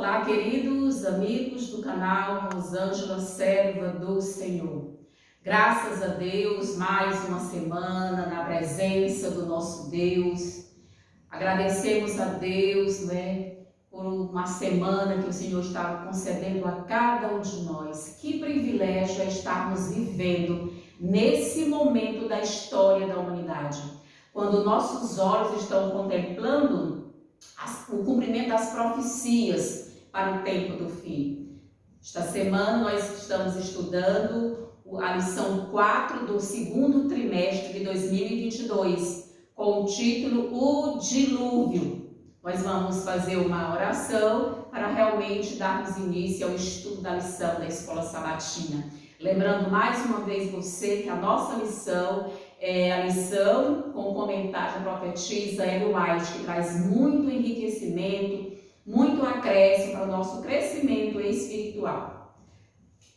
Olá, queridos amigos do canal Rosângela, serva do Senhor. Graças a Deus, mais uma semana na presença do nosso Deus. Agradecemos a Deus, por uma semana que o Senhor está concedendo a cada um de nós. Que privilégio é estarmos vivendo nesse momento da história da humanidade, quando nossos olhos estão contemplando o cumprimento das profecias para o tempo do fim. Esta semana nós estamos estudando a lição 4 do segundo trimestre de 2022, com o título O Dilúvio. Nós vamos fazer uma oração para realmente darmos início ao estudo da lição da Escola Sabatina. Lembrando mais uma vez você que a nossa lição é a lição com o comentário da profetisa Ellen White, que traz muito enriquecimento, muito acréscimo para o nosso crescimento espiritual.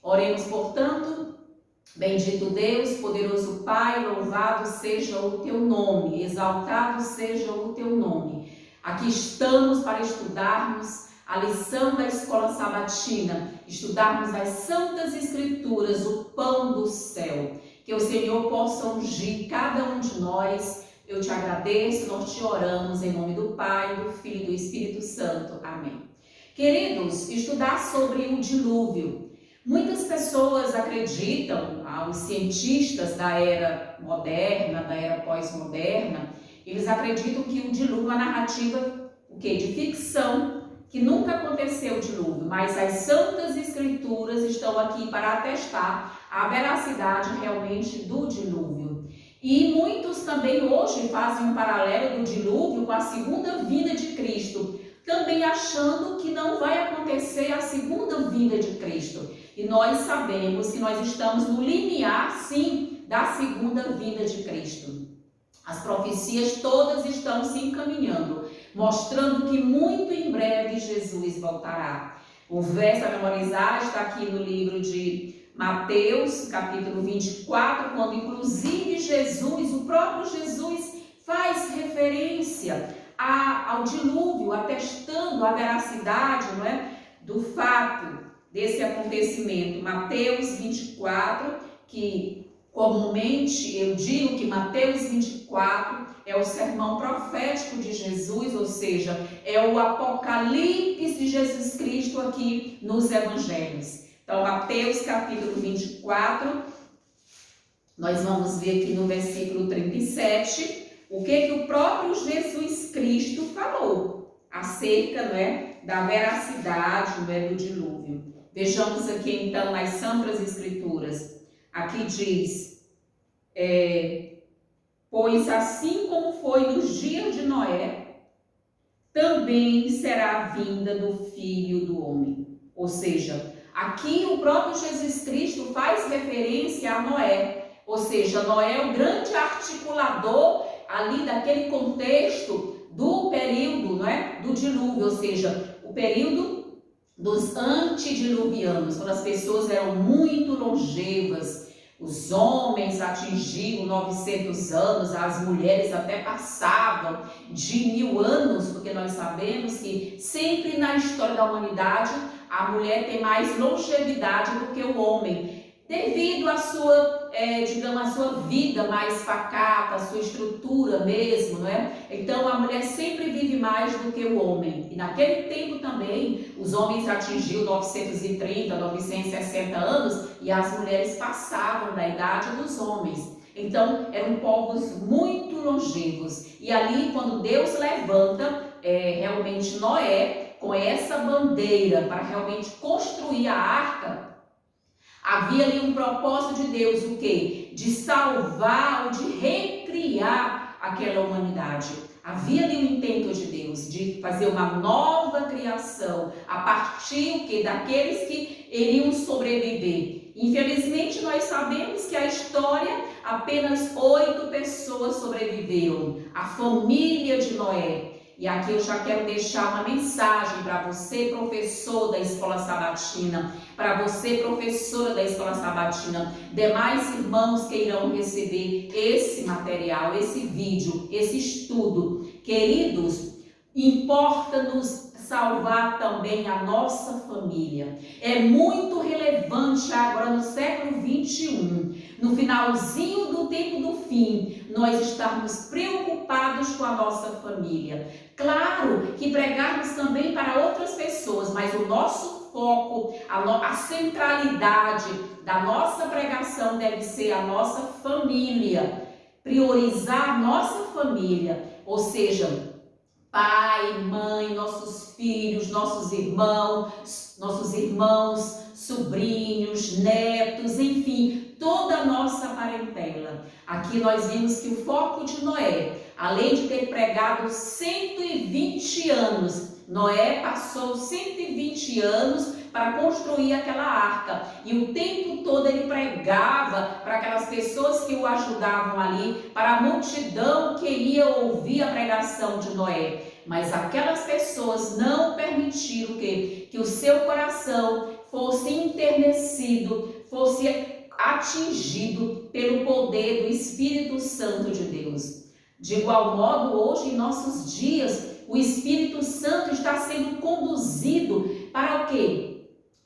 Oremos, portanto. Bendito Deus, poderoso Pai, louvado seja o teu nome, exaltado seja o teu nome. Aqui estamos para estudarmos a lição da Escola Sabatina, estudarmos as Santas Escrituras, o pão do céu. Que o Senhor possa ungir cada um de nós. Eu te agradeço, nós te oramos em nome do Pai, do Filho e do Espírito Santo. Amém. Queridos, estudar sobre o dilúvio. Muitas pessoas acreditam, os cientistas da era moderna, da era pós-moderna, eles acreditam que o dilúvio é uma narrativa de ficção, que nunca aconteceu o dilúvio, mas as Santas Escrituras estão aqui para atestar a veracidade realmente do dilúvio. E muitos também hoje fazem um paralelo do dilúvio com a segunda vinda de Cristo, também achando que não vai acontecer a segunda vinda de Cristo. E nós sabemos que nós estamos no limiar, sim, da segunda vinda de Cristo. As profecias todas estão se encaminhando, mostrando que muito em breve Jesus voltará. O verso a memorizar está aqui no livro de Mateus, capítulo 24, quando inclusive Jesus, o próprio Jesus, faz referência ao dilúvio, atestando a veracidade, do fato desse acontecimento. Mateus 24, que comumente eu digo que Mateus 24 é o sermão profético de Jesus, ou seja, é o apocalipse de Jesus Cristo aqui nos evangelhos. Então, Mateus capítulo 24, nós vamos ver aqui no versículo 37, o que o próprio Jesus Cristo falou acerca, da veracidade, do dilúvio. Vejamos aqui então nas Santas Escrituras. Aqui diz, pois assim como foi nos dias de Noé, também será a vinda do Filho do Homem. Ou seja, aqui o próprio Jesus Cristo faz referência a Noé. Ou seja, Noé é o grande articulador ali daquele contexto do período, do dilúvio, ou seja, o período dos antediluvianos, quando as pessoas eram muito longevas, os homens atingiam 900 anos, as mulheres até passavam de 1000 anos, porque nós sabemos que sempre na história da humanidade a mulher tem mais longevidade do que o homem, devido à sua, a sua vida mais pacata, a sua estrutura mesmo, Então a mulher sempre vive mais do que o homem. E naquele tempo também os homens atingiam 930, 960 anos e as mulheres passavam da idade dos homens. Então eram povos muito longevos. E ali quando Deus levanta realmente Noé com essa bandeira para realmente construir a arca, havia ali um propósito de Deus, o quê? De salvar ou de recriar aquela humanidade. Havia ali um intento de Deus de fazer uma nova criação a partir daqueles que iriam sobreviver. Infelizmente, nós sabemos que a história, apenas 8 pessoas sobreviveram. A família de Noé. E aqui eu já quero deixar uma mensagem para você, professor da Escola Sabatina, para você, professora da Escola Sabatina, demais irmãos que irão receber esse material, esse vídeo, esse estudo. Queridos, importa-nos salvar também a nossa família. É muito relevante agora no século 21, no finalzinho do tempo do fim, nós estarmos preocupados com a nossa família. Claro que pregarmos também para outras pessoas, mas o nosso foco, a centralidade da nossa pregação deve ser a nossa família. Priorizar a nossa família, ou seja, pai, mãe, nossos filhos, nossos irmãos, sobrinhos, netos, enfim, toda a nossa parentela. Aqui nós vimos que o foco de Noé, além de ter pregado 120 anos, Noé passou 120 anos para construir aquela arca, e o tempo todo ele pregava para aquelas pessoas que o ajudavam ali, para a multidão que ia ouvir a pregação de Noé. Mas aquelas pessoas não permitiram que o seu coração fosse enternecido, fosse atingido pelo poder do Espírito Santo de Deus. De igual modo, hoje em nossos dias, o Espírito Santo está sendo conduzido para o quê?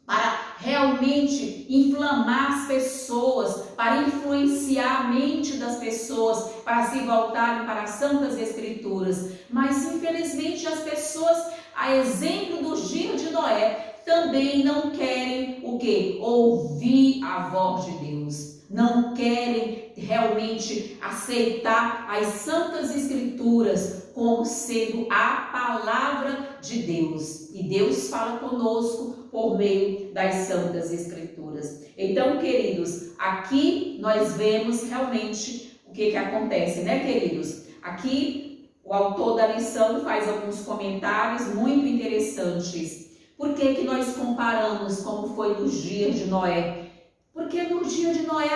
Para realmente inflamar as pessoas, para influenciar a mente das pessoas, para se voltarem para as Santas Escrituras. Mas, infelizmente, as pessoas, a exemplo dos dias de Noé, também não querem o quê? Ouvir a voz de Deus. Não querem realmente aceitar as Santas Escrituras como sendo a palavra de Deus. E Deus fala conosco por meio das Santas Escrituras. Então, queridos, aqui nós vemos realmente o que acontece, né, queridos? Aqui o autor da lição faz alguns comentários muito interessantes. Por que nós comparamos como foi nos dias de Noé? Porque nos dias de Noé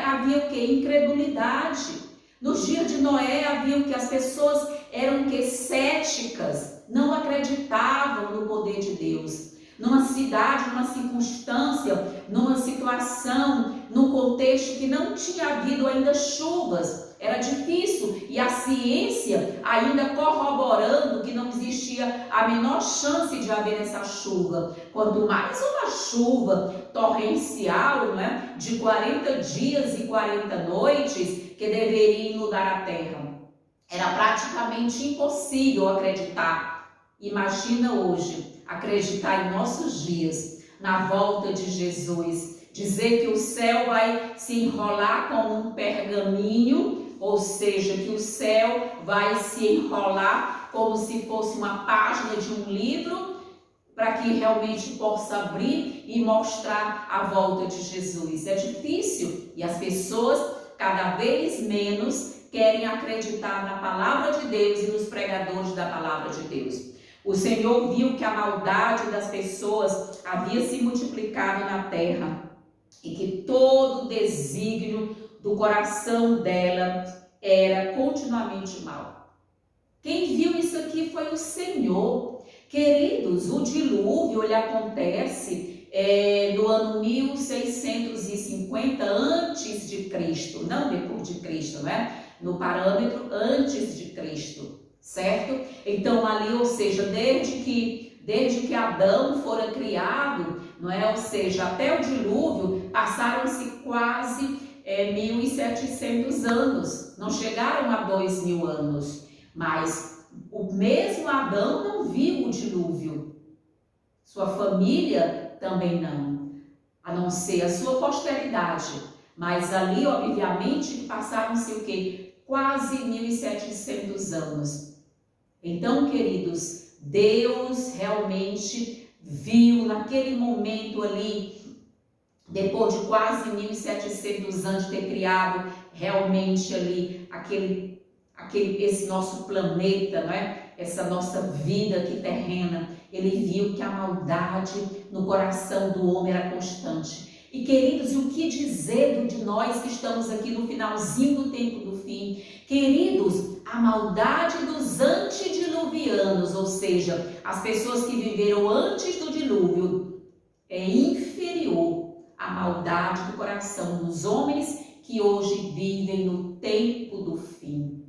havia o que? Incredulidade. Nos dias de Noé havia o que? As pessoas eram o que? Céticas, não acreditavam no poder de Deus. Numa cidade, numa circunstância, numa situação, num contexto que não tinha havido ainda chuvas, era difícil, e a ciência ainda corroborando que não existia a menor chance de haver essa chuva. Quanto mais uma chuva torrencial, né, de 40 dias e 40 noites que deveria inundar a terra. Era praticamente impossível acreditar. Imagina hoje acreditar em nossos dias, na volta de Jesus, dizer que o céu vai se enrolar como um pergaminho, ou seja, que o céu vai se enrolar como se fosse uma página de um livro, para que realmente possa abrir e mostrar a volta de Jesus. É difícil, e as pessoas cada vez menos querem acreditar na palavra de Deus e nos pregadores da palavra de Deus. O Senhor viu que a maldade das pessoas havia se multiplicado na terra e que todo o desígnio do coração dela era continuamente mal. Quem viu isso aqui foi o Senhor. Queridos, o dilúvio ele acontece no ano 1650 antes de Cristo, não depois de Cristo, não é? No parâmetro antes de Cristo, certo? Então ali, ou seja, desde que Adão fora criado, não é? Ou seja, até o dilúvio passaram-se quase 1700 anos, não chegaram a 2000 anos, mas o mesmo Adão não viu o dilúvio, sua família também não ser a sua posteridade, mas ali obviamente passaram-se o quê? Quase 1700 anos. Então, queridos, Deus realmente viu naquele momento ali, depois de quase 1700 anos de ter criado realmente ali esse nosso planeta, não é? Essa nossa vida aqui terrena, ele viu que a maldade no coração do homem era constante. E queridos, e o que dizer de nós que estamos aqui no finalzinho do tempo do fim? Queridos, a maldade dos antediluvianos, ou seja, as pessoas que viveram antes do dilúvio, é inferior à maldade do coração dos homens que hoje vivem no tempo do fim.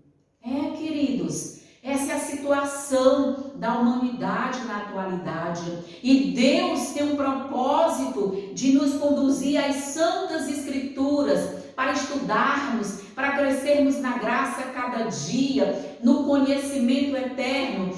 Queridos, essa é a situação da humanidade na atualidade. E Deus tem um propósito de nos conduzir às Santas Escrituras para estudarmos, para crescermos na graça a cada dia, no conhecimento eterno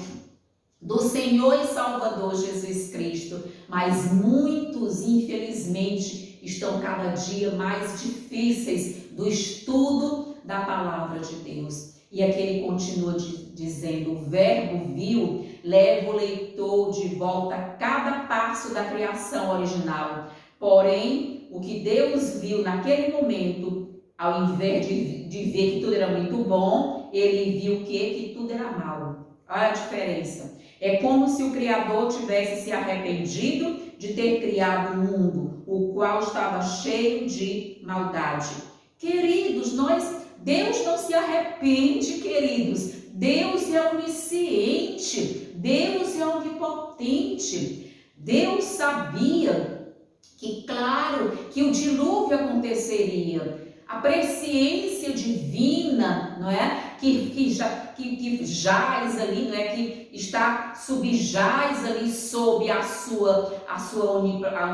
do Senhor e Salvador Jesus Cristo. Mas muitos, infelizmente, estão cada dia mais difíceis do estudo da palavra de Deus. E aqui ele continua dizendo: o verbo vil leva o leitor de volta a cada passo da criação original. Porém, o que Deus viu naquele momento, ao invés de ver que tudo era muito bom, ele viu que tudo era mal. Olha a diferença. É como se o Criador tivesse se arrependido de ter criado o mundo, o qual estava cheio de maldade. Queridos, Deus não se arrepende, queridos. Deus é onisciente, Deus é onipotente. Deus sabia que, claro, que o dilúvio aconteceria. A presciência divina, não é? Que jaz ali, não é? Que está subjaz ali sob a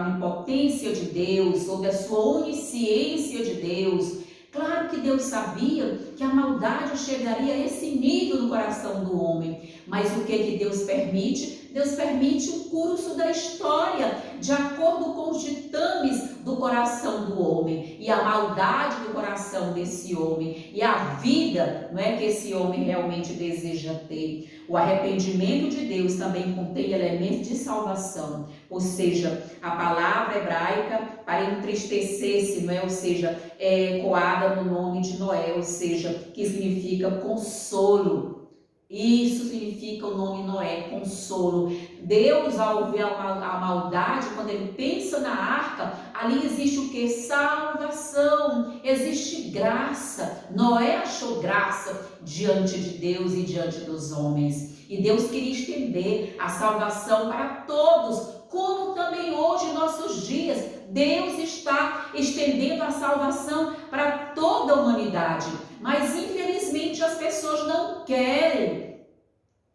onipotência de Deus, sob a sua onisciência de Deus. Claro que Deus sabia que a maldade chegaria a esse nível no coração do homem. Mas o que Deus permite? Deus permite o curso da história, de acordo com os ditames do coração do homem e a maldade do coração desse homem e a vida, não é, que esse homem realmente deseja ter. O arrependimento de Deus também contém elementos de salvação, ou seja, a palavra hebraica para entristecer-se, não é, ou seja, é ecoada no nome de Noé, ou seja, que significa consolo. Isso significa o nome Noé, consolo. Deus, ao ver a maldade, quando ele pensa na arca, ali existe o que? Salvação, existe graça. Noé achou graça diante de Deus e diante dos homens. E Deus queria estender a salvação para todos, como também hoje, em nossos dias, Deus está estendendo a salvação para toda a humanidade. Mas, infelizmente, as pessoas não querem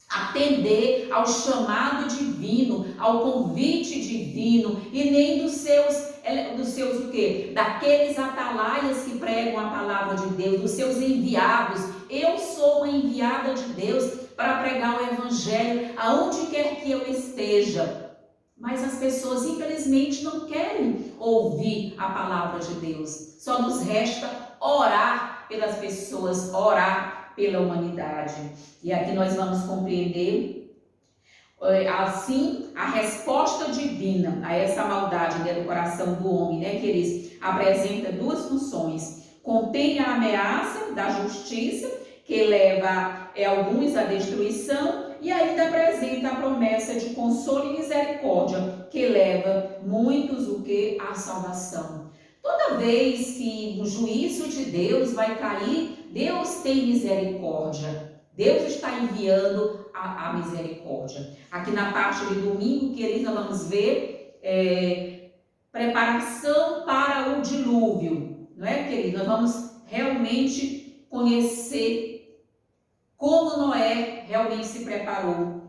atender ao chamado divino, ao convite divino, e nem dos seus o quê? Daqueles atalaias que pregam a palavra de Deus, dos seus enviados. Eu sou uma enviada de Deus para pregar o evangelho aonde quer que eu esteja. Mas as pessoas, infelizmente, não querem ouvir a palavra de Deus. Só nos resta orar pelas pessoas, orar pela humanidade. E aqui nós vamos compreender, assim, a resposta divina a essa maldade dentro do coração do homem, né, que eles apresenta duas funções. Contém a ameaça da justiça, que leva alguns à destruição, e ainda apresenta a promessa de consolo e misericórdia, que leva muitos o que? À salvação. Toda vez que o juízo de Deus vai cair, Deus tem misericórdia. Deus está enviando a misericórdia. Aqui na parte de domingo, queridos, nós vamos ver preparação para o dilúvio. Não é, queridos? Nós vamos realmente conhecer como Noé realmente se preparou.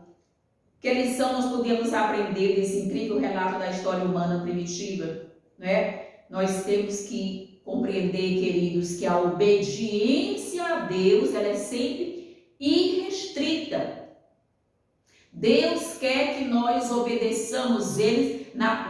Que lição nós podemos aprender desse incrível relato da história humana primitiva, né? Nós temos que compreender, queridos, que a obediência a Deus, ela é sempre irrestrita. Deus quer que nós obedeçamos Ele na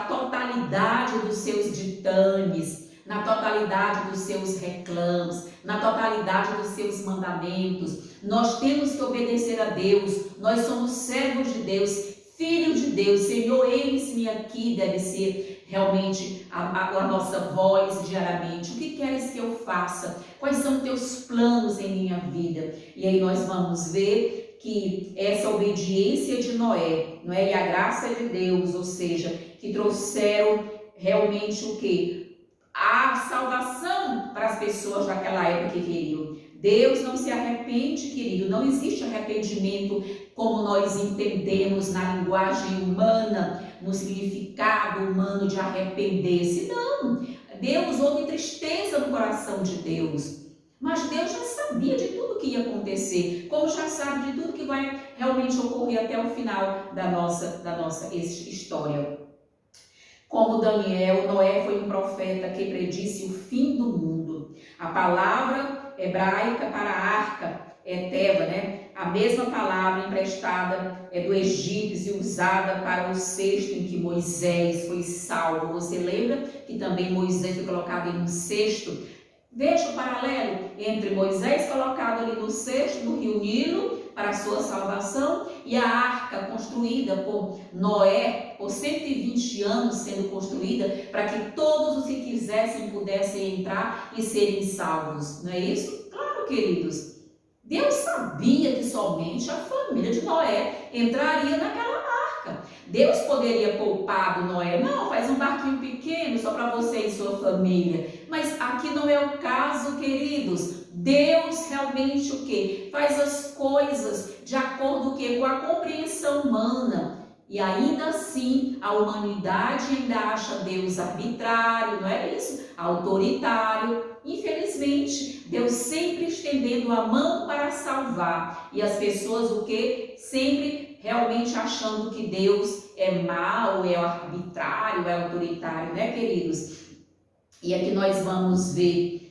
totalidade dos seus ditames, na totalidade dos seus reclamos, na totalidade dos seus mandamentos. Nós temos que obedecer a Deus. Nós somos servos de Deus, filhos de Deus. Senhor, eis-me aqui, deve ser realmente a nossa voz diariamente. O que queres que eu faça? Quais são teus planos em minha vida? E aí nós vamos ver que essa obediência de Noé, e a graça de Deus, ou seja, que trouxeram realmente o quê? A salvação para as pessoas daquela época que queriam. Deus não se arrepende, querido. Não existe arrependimento como nós entendemos na linguagem humana, no significado humano de arrepender-se. Não. Deus houve tristeza no coração de Deus. Mas Deus já sabia de tudo que ia acontecer, como já sabe de tudo que vai realmente ocorrer até o final da nossa história. Como Daniel, Noé foi um profeta que predisse o fim do mundo. A palavra hebraica para arca é teva, né? A mesma palavra emprestada do egípcio e usada para o cesto em que Moisés foi salvo. Você lembra que também Moisés foi colocado em um cesto? Veja o paralelo entre Moisés colocado ali no cesto do rio Nilo para a sua salvação e a arca construída por Noé por 120 anos sendo construída para que todos os que quisessem pudessem entrar e serem salvos. Não é isso? Claro, queridos. Deus sabia que somente a família de Noé entraria naquela arca. Deus poderia poupar do Noé, não, faz um barquinho pequeno só para você e sua família. Mas aqui não é o caso, queridos. Deus realmente o quê? Faz as coisas de acordo com a compreensão humana. E ainda assim, a humanidade ainda acha Deus arbitrário, não é isso? Autoritário. Infelizmente, Deus sempre estendendo a mão para salvar. E as pessoas o quê? Sempre realmente achando que Deus é mau, é arbitrário, é autoritário, né, queridos? E aqui nós vamos ver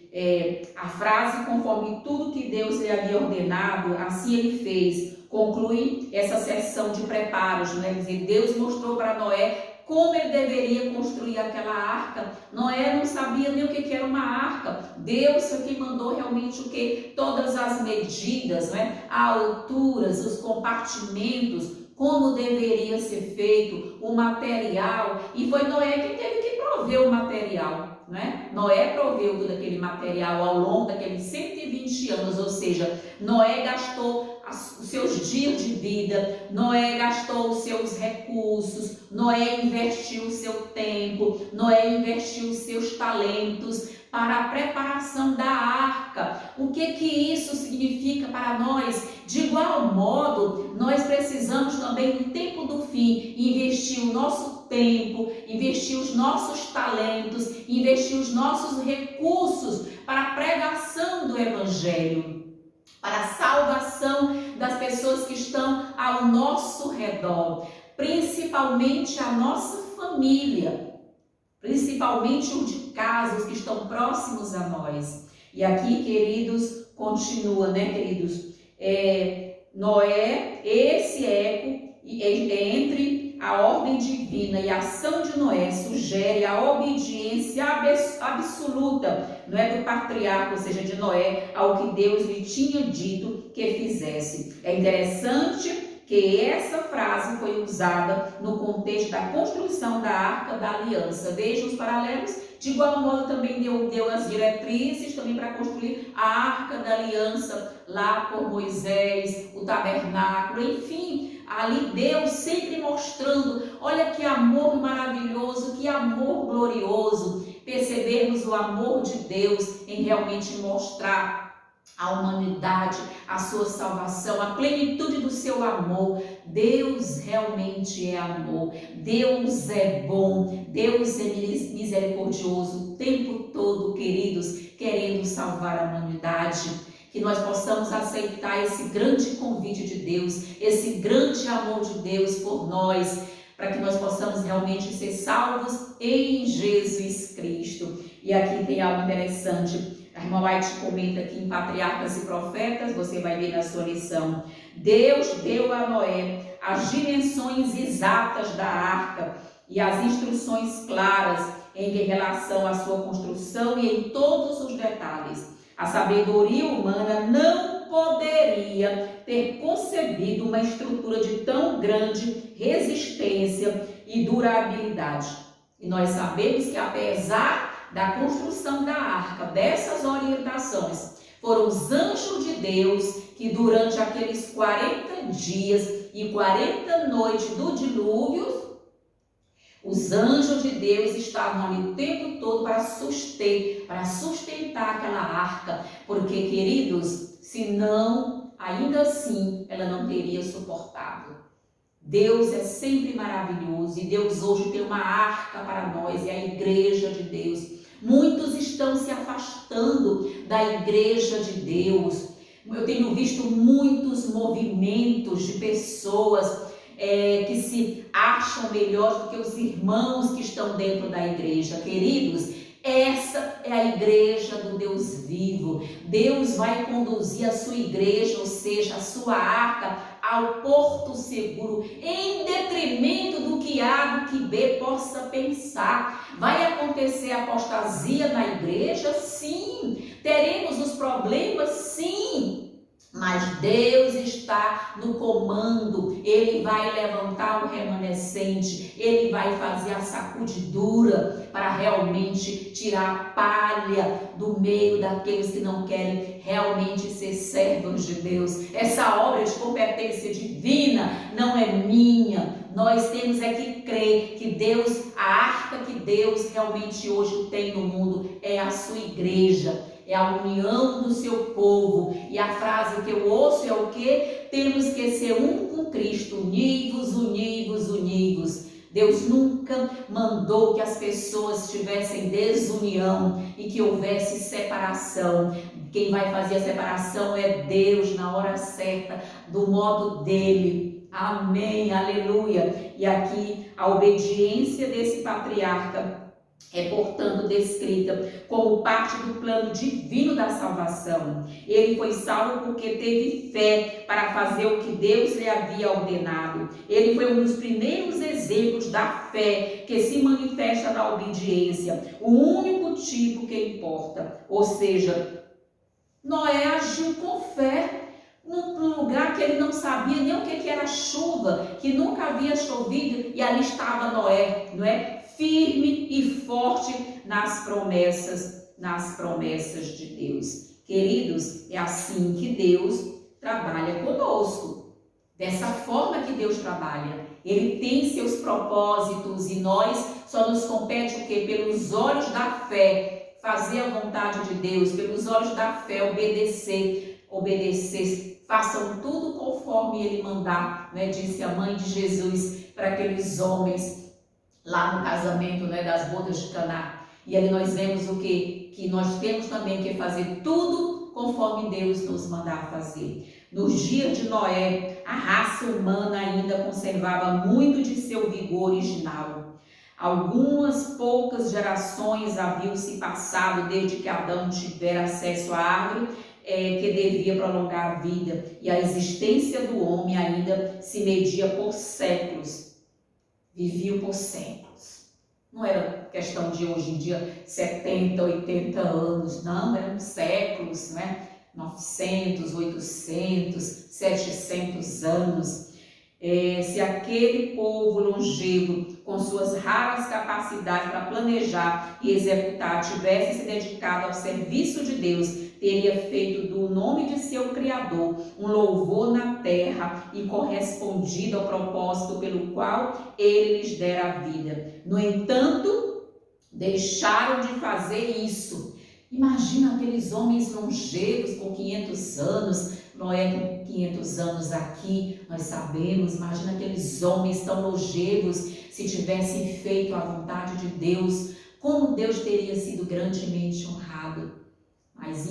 a frase: conforme tudo que Deus lhe havia ordenado, assim ele fez. Conclui essa sessão de preparos, né? Quer dizer, Deus mostrou para Noé como ele deveria construir aquela arca. Noé não sabia nem o que era uma arca. Deus foi quem mandou realmente o que? Todas as medidas, né? As alturas, os compartimentos, como deveria ser feito, o material. E foi Noé quem teve que prover o material, né? Noé proveu todo aquele material ao longo daqueles 120 anos, ou seja, Noé gastou os seus dias de vida, Noé gastou os seus recursos, Noé investiu o seu tempo, Noé investiu os seus talentos para a preparação da arca. O que isso significa para nós? De igual modo, nós precisamos também no tempo do fim investir o nosso tempo, investir os nossos talentos, investir os nossos recursos para a pregação do Evangelho, para a salvação das pessoas que estão ao nosso redor, principalmente a nossa família, principalmente os de casa, os que estão próximos a nós. E aqui, queridos, continua, né, queridos? Noé, esse eco entre a ordem divina e a ação de Noé sugere a obediência absoluta, não é, do patriarca, ou seja, de Noé, ao que Deus lhe tinha dito que fizesse. É interessante que essa frase foi usada no contexto da construção da Arca da Aliança. Veja os paralelos. De igual modo também deu as diretrizes também para construir a Arca da Aliança lá por Moisés, o tabernáculo, enfim, ali Deus sempre mostrando, olha que amor maravilhoso, que amor glorioso, percebermos o amor de Deus em realmente mostrar a humanidade, a sua salvação, a plenitude do seu amor. Deus realmente é amor, Deus é bom, Deus é misericordioso o tempo todo, queridos, querendo salvar a humanidade. Que nós possamos aceitar esse grande convite de Deus, esse grande amor de Deus por nós, para que nós possamos realmente ser salvos em Jesus Cristo. E aqui tem algo interessante. A irmã White comenta aqui em Patriarcas e Profetas, você vai ver na sua lição. Deus deu a Noé as dimensões exatas da arca e as instruções claras em relação à sua construção e em todos os detalhes. A sabedoria humana não poderia ter concebido uma estrutura de tão grande resistência e durabilidade. E nós sabemos que apesar da construção da arca, dessas orientações, foram os anjos de Deus que durante aqueles 40 dias e 40 noites do dilúvio, os anjos de Deus estavam ali o tempo todo para sustentar aquela arca, porque, queridos, senão, ainda assim, ela não teria suportado. Deus é sempre maravilhoso e Deus hoje tem uma arca para nós, é a igreja de Deus. Muitos estão se afastando da igreja de Deus. Eu tenho visto muitos movimentos de pessoas que se acham melhor do que os irmãos que estão dentro da igreja. Queridos, essa é a igreja do Deus vivo. Deus vai conduzir a sua igreja, ou seja, a sua arca, ao porto seguro, em detrimento do que A, do que B possa pensar. Vai acontecer apostasia na igreja? Sim. Teremos os problemas? Sim. Mas Deus está no comando, Ele vai levantar o remanescente, Ele vai fazer a sacudidura para realmente tirar a palha do meio daqueles que não querem realmente ser servos de Deus. Essa obra de competência divina não é minha. Nós temos é que crer que Deus, a arca que Deus realmente hoje tem no mundo é a sua igreja. É a união do seu povo. E a frase que eu ouço é o quê? Temos que ser um com Cristo, univos, univos, univos. Deus nunca mandou que as pessoas tivessem desunião e que houvesse separação. Quem vai fazer a separação é Deus na hora certa, do modo dele. Amém, aleluia. E aqui a obediência desse patriarca é, portanto, descrita como parte do plano divino da salvação. Ele foi salvo porque teve fé para fazer o que Deus lhe havia ordenado. Ele foi um dos primeiros exemplos da fé que se manifesta na obediência, o único tipo que importa. Ou seja, Noé agiu com fé num lugar que ele não sabia nem o que era chuva, que nunca havia chovido, e ali estava Noé, não é? Firme e forte nas promessas de Deus. Queridos, é assim que Deus trabalha conosco. Dessa forma que Deus trabalha. Ele tem seus propósitos e nós só nos compete o quê? Pelos olhos da fé, fazer a vontade de Deus, pelos olhos da fé, obedecer. Façam tudo conforme Ele mandar, né? Disse a mãe de Jesus para aqueles homens lá no casamento, né, das bodas de Caná. E ali nós vemos o quê? Que nós temos também que fazer tudo conforme Deus nos mandar fazer. Nos dias de Noé, a raça humana ainda conservava muito de seu vigor original. Algumas poucas gerações haviam se passado desde que Adão tivera acesso à árvore que devia prolongar a vida, e a existência do homem ainda se media por séculos. Viviam por séculos. Não era questão de hoje em dia 70, 80 anos, não, eram séculos, né? 900, 800, 700 anos. Se aquele povo longevo, com suas raras capacidades para planejar e executar, tivesse se dedicado ao serviço de Deus, teria feito do nome de seu Criador um louvor na terra e correspondido ao propósito pelo qual ele lhes dera a vida. No entanto, deixaram de fazer isso. Imagina aqueles homens longevos com 500 anos, Noé com 500 anos aqui, nós sabemos, imagina aqueles homens tão longevos, se tivessem feito a vontade de Deus, como Deus teria sido grandemente honrado. Mas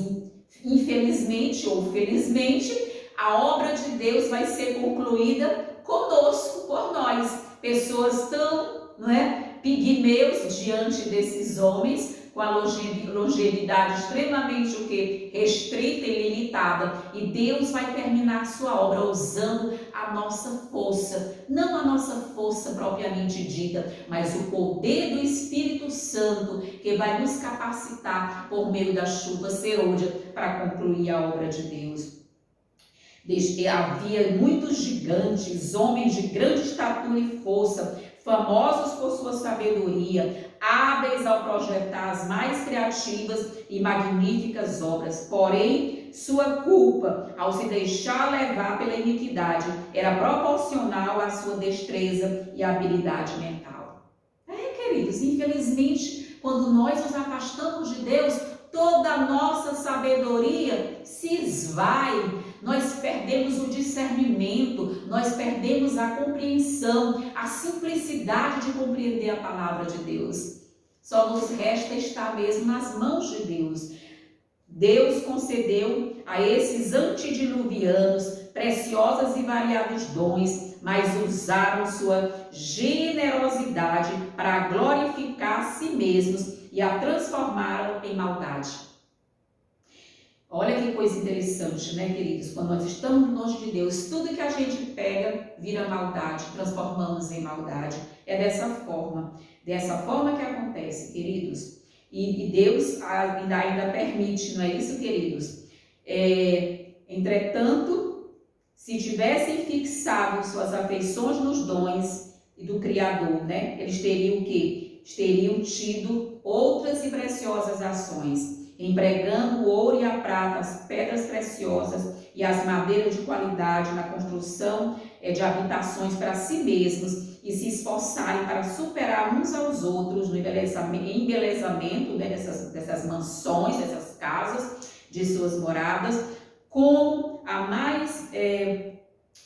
infelizmente ou felizmente, a obra de Deus vai ser concluída conosco, por nós, pessoas tão, não é, pigmeus diante desses homens, com a longevidade extremamente restrita e limitada, e Deus vai terminar a sua obra usando a nossa força, não a nossa força propriamente dita, mas o poder do Espírito Santo que vai nos capacitar por meio da chuva serôdia para concluir a obra de Deus. Havia muitos gigantes, homens de grande estatura e força, famosos por sua sabedoria, hábeis ao projetar as mais criativas e magníficas obras. Porém, sua culpa, ao se deixar levar pela iniquidade, era proporcional à sua destreza e habilidade mental. Queridos, infelizmente, quando nós nos afastamos de Deus, toda a nossa sabedoria se esvai. Nós perdemos o discernimento, nós perdemos a compreensão, a simplicidade de compreender a palavra de Deus. Só nos resta estar mesmo nas mãos de Deus. Deus concedeu a esses antediluvianos preciosos e variados dons, mas usaram sua generosidade para glorificar a si mesmos e a transformaram em maldade. Olha que coisa interessante, né, queridos? Quando nós estamos longe de Deus, tudo que a gente pega vira maldade, transformamos em maldade. É dessa forma que acontece, queridos. E Deus ainda permite, não é isso, queridos? Entretanto, se tivessem fixado suas afeições nos dons do Criador, né? Eles teriam o quê? Eles teriam tido outras e preciosas ações, empregando o ouro e a prata, as pedras preciosas e as madeiras de qualidade na construção de habitações para si mesmos e se esforçarem para superar uns aos outros no embelezamento, né, dessas mansões, dessas casas, de suas moradas, com a mais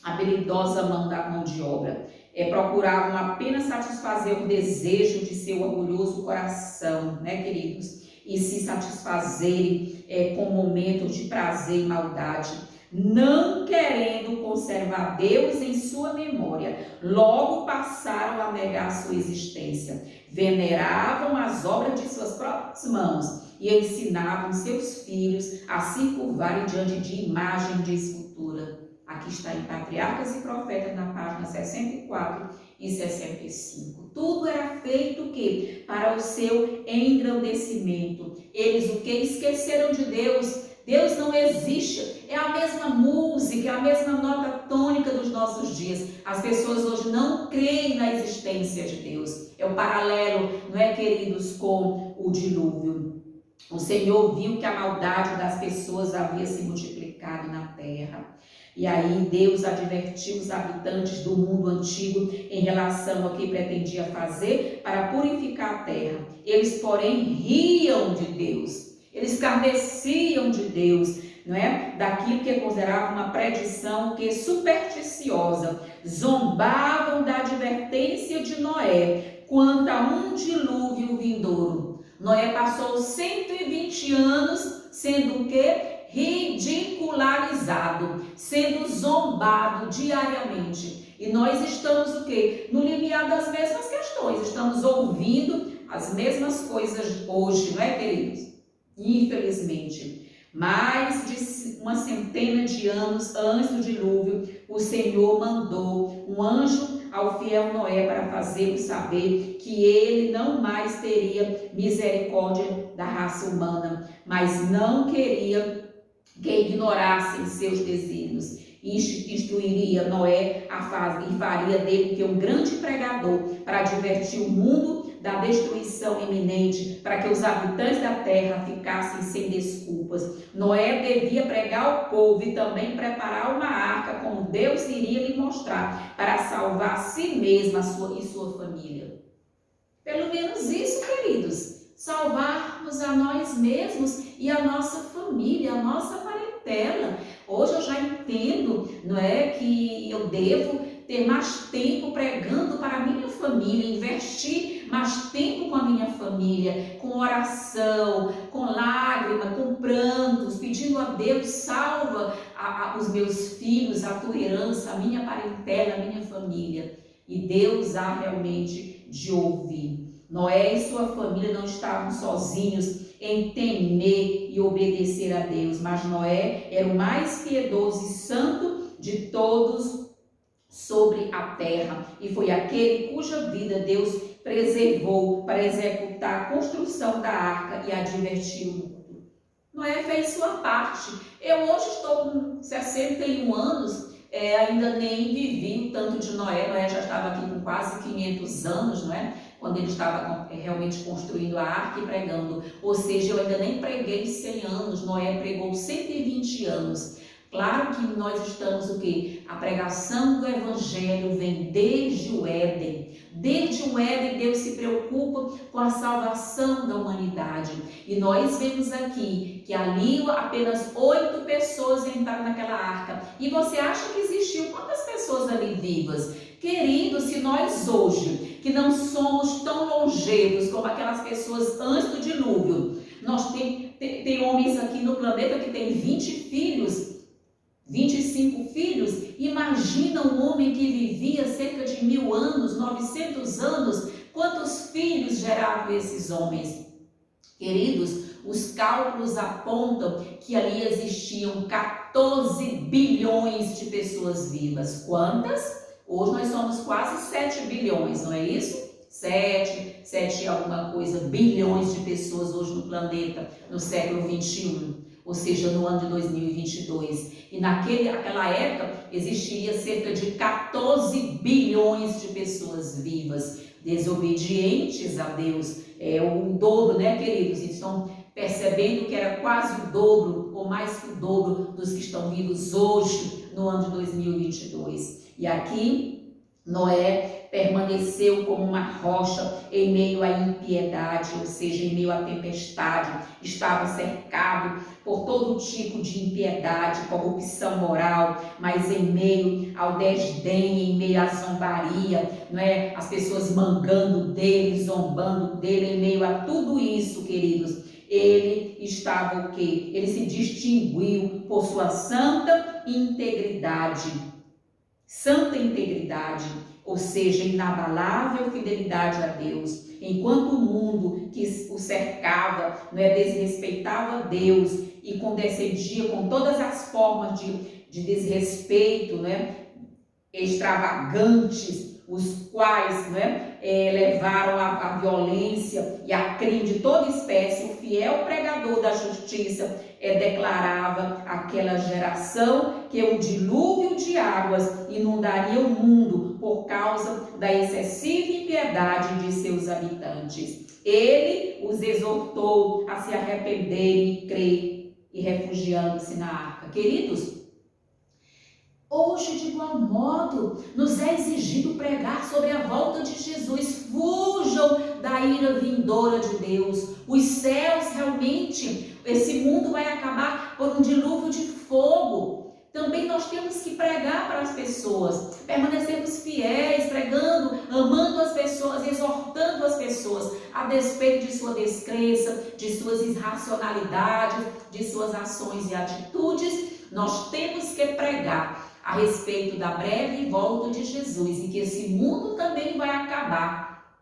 habilidosa mão de obra. Procuravam apenas satisfazer o desejo de seu orgulhoso coração, né, queridos? E se satisfazerem com momentos de prazer e maldade, não querendo conservar Deus em sua memória, logo passaram a negar sua existência. Veneravam as obras de suas próprias mãos e ensinavam seus filhos a se curvarem diante de imagem de escultura. Aqui está em Patriarcas e Profetas, na página 64 e 65. Tudo era feito o quê? Para o seu engrandecimento. Eles o que? Esqueceram de Deus. Deus não existe. É a mesma música, é a mesma nota tônica dos nossos dias. As pessoas hoje não creem na existência de Deus. É o paralelo, não é, queridos, com o dilúvio. O Senhor viu que a maldade das pessoas havia se multiplicado na terra. E aí Deus advertiu os habitantes do mundo antigo em relação ao que pretendia fazer para purificar a terra. Eles, porém, riam de Deus. Eles escarneciam de Deus, não é? Daquilo que consideravam uma predição que supersticiosa. Zombavam da advertência de Noé quanto a um dilúvio vindouro. Noé passou 120 anos sendo o quê? Ridicularizado, sendo zombado diariamente. E nós estamos o quê? No limiar das mesmas questões. Estamos ouvindo as mesmas coisas hoje, não é, queridos? Infelizmente. Mais de uma centena de anos antes do dilúvio, o Senhor mandou um anjo ao fiel Noé para fazê-lo saber que ele não mais teria misericórdia da raça humana, mas não queria que ignorassem seus desígnios. Instruiria Noé a fazer e faria dele que um grande pregador para advertir o mundo da destruição iminente, para que os habitantes da terra ficassem sem desculpas. Noé devia pregar ao povo e também preparar uma arca, como Deus iria lhe mostrar, para salvar a si mesmo e sua família. Pelo menos isso, queridos, salvarmos a nós mesmos e a nossa família, a nossa parentela. Hoje eu já entendo, não é, que eu devo ter mais tempo pregando para a minha família, investir mais tempo com a minha família, com oração, com lágrima, com prantos, pedindo a Deus, salva os meus filhos, a tua herança, a minha parentela, a minha família. E Deus há realmente de ouvir. Noé e sua família não estavam sozinhos em temer e obedecer a Deus, mas Noé era o mais piedoso e santo de todos sobre a terra, e foi aquele cuja vida Deus preservou para executar a construção da arca e advertir o mundo. Noé fez sua parte. Eu hoje estou com 61 anos, ainda nem vivi o tanto de Noé. Noé já estava aqui com quase 500 anos, não é? Quando ele estava realmente construindo a arca e pregando. Ou seja, eu ainda nem preguei 100 anos, Noé pregou 120 anos. Claro que nós estamos o quê? A pregação do Evangelho vem desde o Éden. Desde o Éden, Deus se preocupa com a salvação da humanidade. E nós vemos aqui que ali apenas 8 pessoas entraram naquela arca. E você acha que existiu quantas pessoas ali vivas? Queridos, se nós hoje, que não somos tão longevos como aquelas pessoas antes do dilúvio, nós tem homens aqui no planeta que tem 20 filhos, 25 filhos. Imagina um homem que vivia cerca de 1000 anos, 900 anos, quantos filhos geravam esses homens? Queridos, os cálculos apontam que ali existiam 14 bilhões de pessoas vivas. Quantas? Hoje nós somos quase 7 bilhões, não é isso? 7 alguma coisa, bilhões de pessoas hoje no planeta, no século 21, ou seja, no ano de 2022. E naquela época existiria cerca de 14 bilhões de pessoas vivas, desobedientes a Deus. É o dobro, né, queridos? Estão percebendo que era quase o dobro, ou mais que o dobro dos que estão vivos hoje, no ano de 2022. E aqui, Noé permaneceu como uma rocha em meio à impiedade, ou seja, em meio à tempestade. Estava cercado por todo tipo de impiedade, corrupção moral, mas em meio ao desdém, em meio à zombaria, não é? As pessoas mangando dele, zombando dele, em meio a tudo isso, queridos, ele estava o quê? Ele se distinguiu por sua santa integridade. Santa integridade, ou seja, inabalável fidelidade a Deus. Enquanto o mundo que o cercava, não é, desrespeitava Deus e condescendia com todas as formas de desrespeito, não é, extravagantes, os quais, não é, levaram à violência e a crime de toda espécie, o fiel pregador da justiça declarava àquela geração que o dilúvio de águas inundaria o mundo por causa da excessiva impiedade de seus habitantes. Ele os exortou a se arrependerem e crer, e refugiando-se na arca. Queridos, hoje, de igual modo, nos é exigido pregar sobre a volta de Jesus. Fujam da ira vindoura de Deus. Os céus, realmente, esse mundo vai acabar por um dilúvio de fogo. Também nós temos que pregar para as pessoas, permanecermos fiéis, pregando, amando as pessoas, exortando as pessoas, a despeito de sua descrença, de suas irracionalidades, de suas ações e atitudes. Nós temos que pregar a respeito da breve volta de Jesus e que esse mundo também vai acabar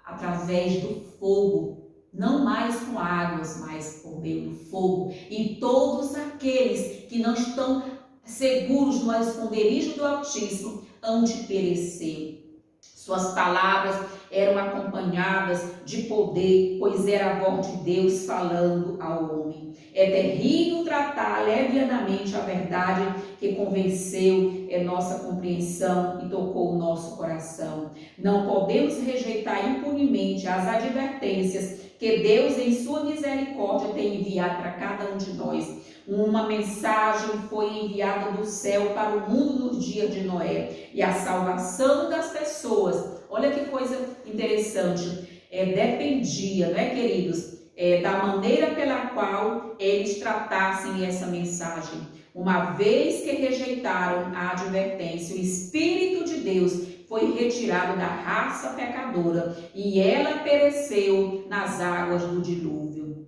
através do fogo, não mais com águas, mas por meio do fogo. E todos aqueles que não estão seguros no esconderijo do Altíssimo hão de perecer. Suas palavras eram acompanhadas de poder, pois era a voz de Deus falando ao homem. É terrível tratar levianamente a verdade que convenceu nossa compreensão e tocou o nosso coração. Não podemos rejeitar impunemente as advertências que Deus, em sua misericórdia, tem enviado para cada um de nós. Uma mensagem foi enviada do céu para o mundo nos dias de Noé, e a salvação das pessoas, olha que coisa interessante, dependia, não é, queridos, da maneira pela qual eles tratassem essa mensagem. Uma vez que rejeitaram a advertência, o Espírito de Deus foi retirado da raça pecadora e ela pereceu nas águas do dilúvio.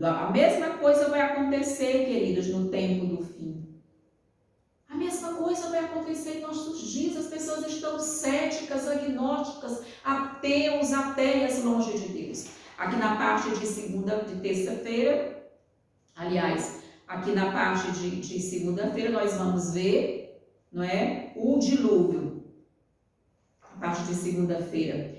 A mesma coisa vai acontecer, queridos, no tempo do fim. A mesma coisa vai acontecer em nossos dias. As pessoas estão céticas, agnósticas, ateus, ateias longe de Deus. Aqui na parte de terça-feira, aliás, aqui na parte de segunda-feira nós vamos ver, não é, o dilúvio. A parte de segunda-feira.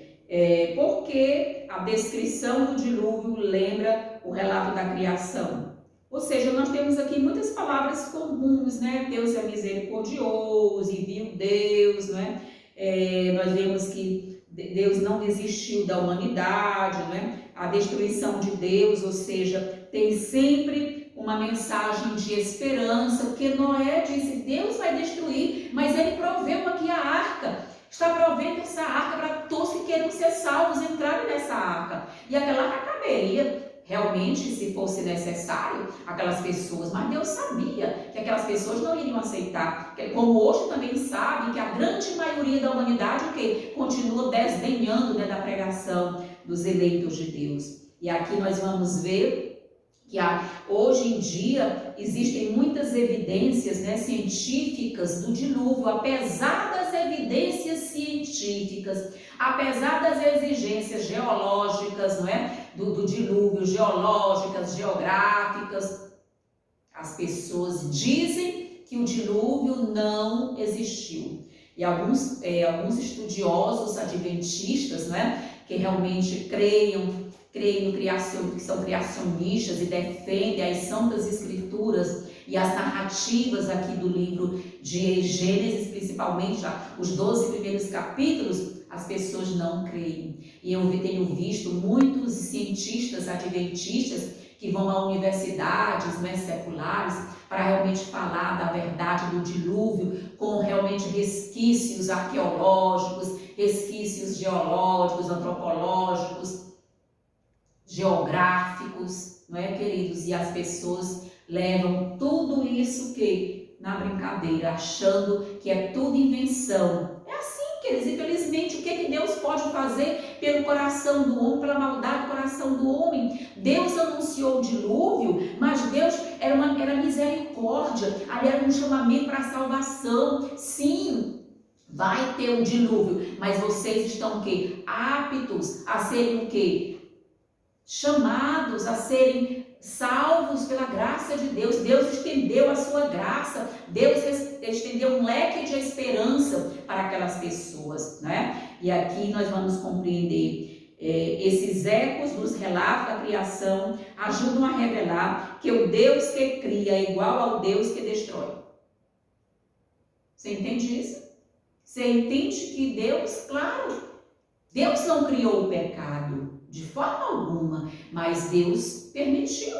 Porque a descrição do dilúvio lembra o relato da criação. Ou seja, nós temos aqui muitas palavras comuns, né? Deus é misericordioso e viu Deus, né? Nós vemos que Deus não desistiu da humanidade, né? A destruição de Deus, ou seja, tem sempre uma mensagem de esperança, porque Noé disse, Deus vai destruir, mas ele proveu aqui a arca, está provendo essa arca para todos que queiram ser salvos entrarem nessa arca, e aquela arca caberia realmente, se fosse necessário, aquelas pessoas, mas Deus sabia que aquelas pessoas não iriam aceitar, como hoje também sabe que a grande maioria da humanidade que continua desdenhando, né, da pregação dos eleitos de Deus. E aqui nós vamos ver que hoje em dia existem muitas evidências, né, científicas do dilúvio, apesar das evidências científicas, apesar das exigências geológicas, não é, do dilúvio, geológicas, geográficas, as pessoas dizem que o dilúvio não existiu. E alguns estudiosos adventistas, né, que realmente creem no criação, que são criacionistas e defendem as santas escrituras e as narrativas aqui do livro de Gênesis, principalmente os 12 primeiros capítulos, as pessoas não creem. E eu tenho visto muitos cientistas adventistas que vão a universidades, né, seculares, para realmente falar da verdade do dilúvio, com realmente resquícios arqueológicos, resquícios geológicos, antropológicos, geográficos, não é, queridos? E as pessoas levam tudo isso que na brincadeira, achando que é tudo invenção. É assim, queridos, infelizmente, o que Deus pode fazer pelo coração do homem, pela maldade do coração do homem? Deus anunciou o dilúvio, mas Deus era misericórdia, ali era um chamamento para a salvação. Sim, vai ter um dilúvio, mas vocês estão o quê? Aptos a serem o quê? Chamados a serem salvos pela graça de Deus. Deus estendeu a sua graça, Deus estendeu um leque de esperança para aquelas pessoas, né? E aqui nós vamos compreender esses ecos dos relatos da criação ajudam a revelar que o Deus que cria é igual ao Deus que destrói. Você entende isso? Você entende que Deus, claro, Deus não criou o pecado de forma alguma, mas Deus permitiu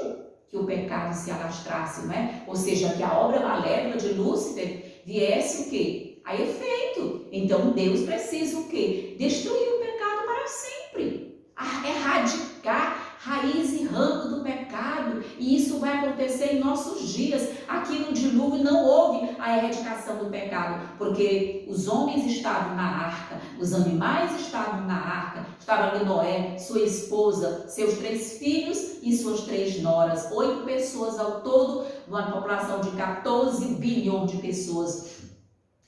que o pecado se alastrasse, não é? Ou seja, que a obra malévola de Lúcifer viesse o quê? A efeito. Então Deus precisa o quê? Destruir o pecado para sempre. Erradicar raiz e ramo do pecado. E isso vai acontecer em nossos dias. Aqui no dilúvio não houve a erradicação do pecado, porque os homens estavam na arca, os animais estavam na arca, estava ali Noé, sua esposa, seus 3 filhos e suas 3 noras. 8 pessoas ao todo, numa população de 14 bilhões de pessoas.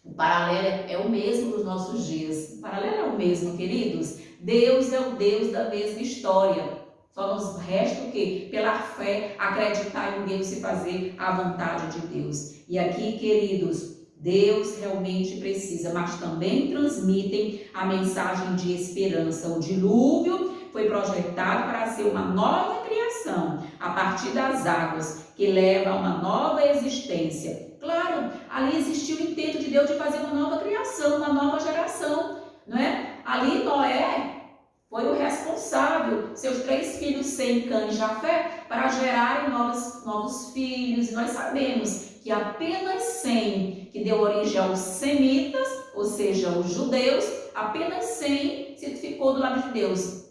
O paralelo é o mesmo nos nossos dias. O paralelo é o mesmo, queridos. Deus é o Deus da mesma história. Só nos resta o quê? Pela fé, acreditar em Deus e fazer a vontade de Deus. E aqui, queridos, Deus realmente precisa, mas também transmitem a mensagem de esperança. O dilúvio foi projetado para ser uma nova criação, a partir das águas, que leva a uma nova existência. Claro, ali existiu o intento de Deus de fazer uma nova criação, uma nova geração, não é? Ali Noé foi o responsável, seus 3 filhos, Sem, Cã e Jafé, para gerarem novos filhos. E nós sabemos que apenas Sem, que deu origem aos semitas, ou seja, os judeus, apenas Sem se ficou do lado de Deus.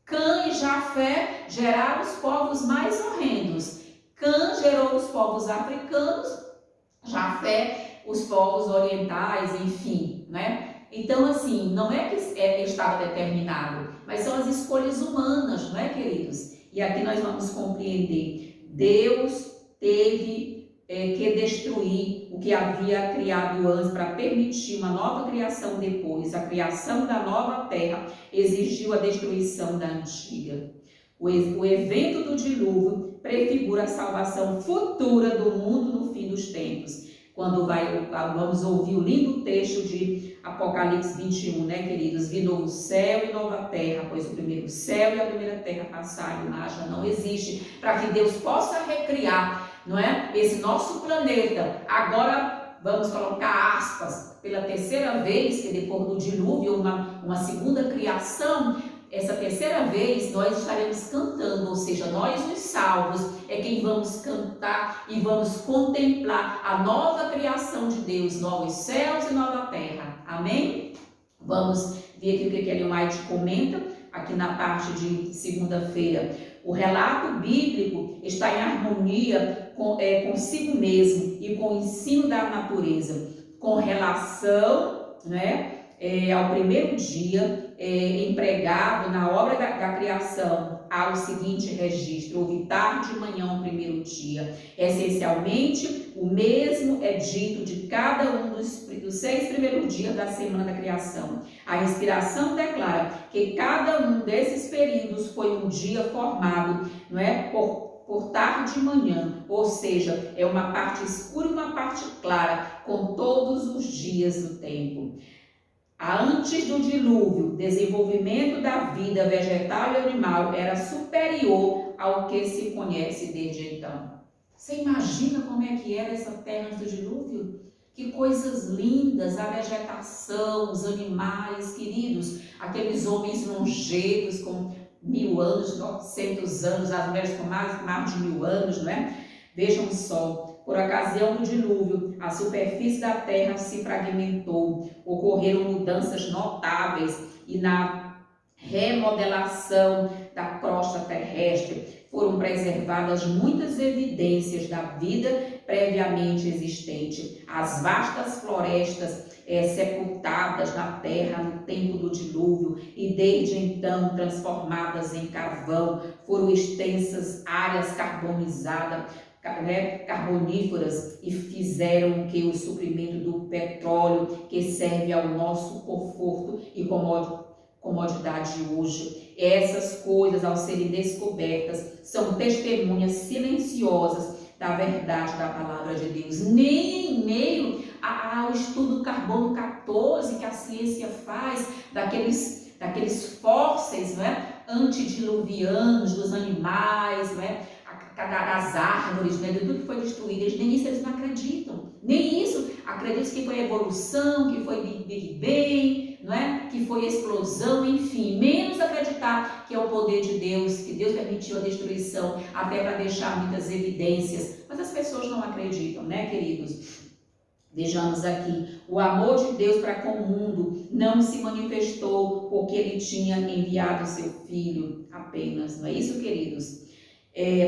Cã e Jafé geraram os povos mais horrendos. Cã gerou os povos africanos, Jafé os povos orientais, enfim, né? Então, assim, não é que estava determinado, mas são as escolhas humanas, não é, queridos? E aqui nós vamos compreender. Deus teve que destruir o que havia criado antes para permitir uma nova criação depois. A criação da nova terra exigiu a destruição da antiga. O evento do dilúvio prefigura a salvação futura do mundo no fim dos tempos. Quando vamos ouvir o lindo texto de Apocalipse 21, né, queridos? Vi novo céu e nova terra, pois o primeiro céu e a primeira terra passaram, o mar já não existe, para que Deus possa recriar, não é? Esse nosso planeta. Agora vamos colocar aspas, pela terceira vez, que depois do dilúvio, uma segunda criação, essa terceira vez nós estaremos cantando, ou seja, nós os salvos é quem vamos cantar e vamos contemplar a nova criação de Deus, novos céus e nova terra. Amém? Vamos ver aqui o que a Ellen White comenta aqui na parte de segunda-feira. O relato bíblico está em harmonia consigo mesmo e com o ensino da natureza, com relação, né, ao primeiro dia empregado na obra da criação. Há o seguinte registro: houve tarde e manhã o primeiro dia. Essencialmente, o mesmo é dito de cada um dos 6 primeiros dias da semana da criação. A inspiração declara que cada um desses períodos foi um dia formado, não é, por tarde e manhã, ou seja, é uma parte escura e uma parte clara, com todos os dias do tempo. Antes do dilúvio, o desenvolvimento da vida vegetal e animal era superior ao que se conhece desde então. Você imagina como é que era essa terra antes do dilúvio? Que coisas lindas, a vegetação, os animais, queridos, aqueles homens longevos com 1000 anos, 900 anos, as mulheres com mais de 1000 anos, não é? Vejam só. Por ocasião do dilúvio, a superfície da terra se fragmentou, ocorreram mudanças notáveis e na remodelação da crosta terrestre foram preservadas muitas evidências da vida previamente existente. As vastas florestas sepultadas na terra no tempo do dilúvio e desde então transformadas em carvão, foram extensas áreas carboníferas e fizeram que o suprimento do petróleo, que serve ao nosso conforto e comodidade hoje, essas coisas, ao serem descobertas, são testemunhas silenciosas da verdade da palavra de Deus. Nem em meio ao estudo do carbono 14 que a ciência faz, daqueles fósseis, não é, antediluvianos, dos animais, não é, das árvores, né, de tudo que foi destruído, nem isso eles não acreditam. Nem isso acreditam que foi evolução, que foi Big Bang, não é? Que foi explosão, enfim. Menos acreditar que é o poder de Deus, que Deus permitiu a destruição, até para deixar muitas evidências. Mas as pessoas não acreditam, né, queridos? Vejamos aqui, o amor de Deus para com o mundo não se manifestou porque ele tinha enviado seu filho apenas. Não é isso, queridos?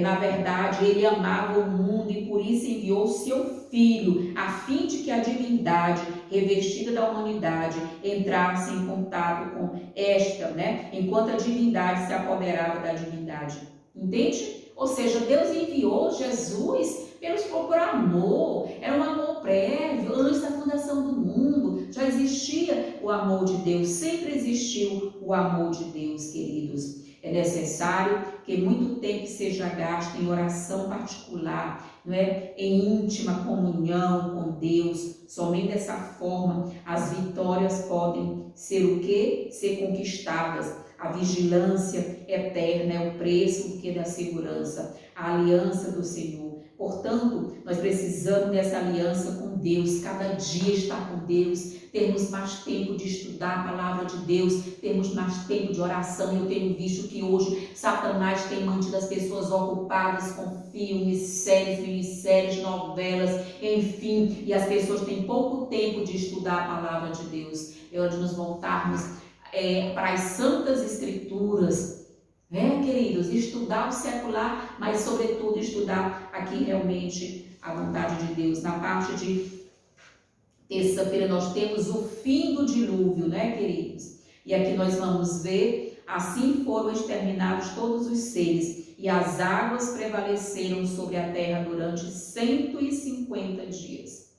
Na verdade, ele amava o mundo e por isso enviou seu filho, a fim de que a divindade revestida da humanidade entrasse em contato com esta, né? Enquanto a divindade se apoderava da divindade. Entende? Ou seja, Deus enviou Jesus por amor, era um amor prévio, antes da fundação do mundo, já existia o amor de Deus, sempre existiu o amor de Deus, queridos. É necessário que muito tempo seja gasto em oração particular, não é? Em íntima comunhão com Deus. Somente dessa forma as vitórias podem ser o quê? Ser conquistadas. A vigilância eterna é o preço da segurança, a aliança do Senhor. Portanto, nós precisamos dessa aliança com Deus, cada dia estar com Deus, termos mais tempo de estudar a palavra de Deus, termos mais tempo de oração. Eu tenho visto que hoje Satanás tem mantido as pessoas ocupadas com filmes, séries, minisséries, novelas, enfim, e as pessoas têm pouco tempo de estudar a palavra de Deus. É hora de nos voltarmos para as Santas Escrituras, queridos, estudar o secular, mas sobretudo estudar aqui realmente a vontade de Deus. Na parte de terça-feira nós temos o fim do dilúvio, né, queridos? E aqui nós vamos ver, assim foram exterminados todos os seres e as águas prevaleceram sobre a terra durante 150 dias.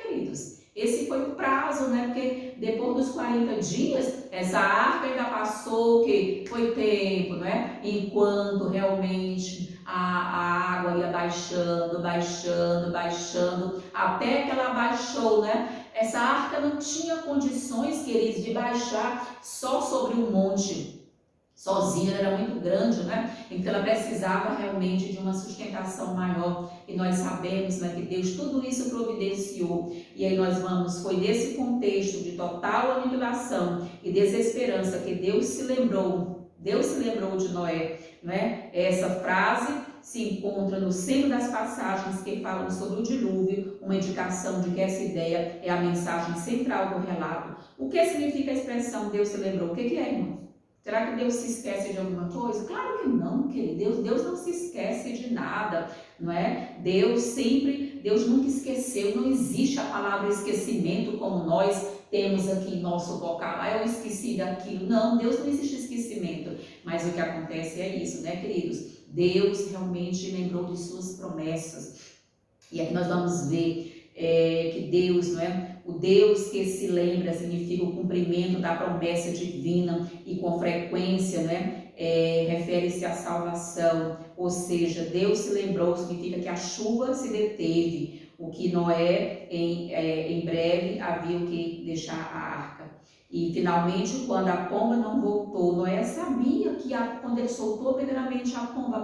Queridos, esse foi o prazo, né? Porque depois dos 40 dias, essa arca ainda passou o quê? Foi tempo, não é? Enquanto realmente a água ia baixando, até que ela baixou, né? Essa arca não tinha condições, queridos, de baixar só sobre um monte. Sozinha, ela era muito grande, né? Então ela precisava realmente de uma sustentação maior. E nós sabemos, né, que Deus tudo isso providenciou. E aí foi nesse contexto de total aniquilação e desesperança que Deus se lembrou Deus se lembrou de Noé, né? Essa frase se encontra no centro das passagens que falam sobre o dilúvio, uma indicação de que essa ideia é a mensagem central do relato. O que significa a expressão Deus se lembrou? O que é, irmão? Será que Deus se esquece de alguma coisa? Claro que não, querido. Deus não se esquece de nada, não é? Deus nunca esqueceu. Não existe a palavra esquecimento como nós temos aqui em nosso vocabulário. Eu esqueci daquilo. Não, Deus não existe esquecimento. Mas o que acontece é isso, né, queridos? Deus realmente lembrou de suas promessas. E aqui nós vamos ver que Deus, não é? O Deus que se lembra significa o cumprimento da promessa divina e com frequência, né? Refere-se à salvação. Ou seja, Deus se lembrou significa que a chuva se deteve, o que Noé em breve havia que deixar a arca. E finalmente, quando a pomba não voltou, Noé sabia que quando ele soltou primeiramente a pomba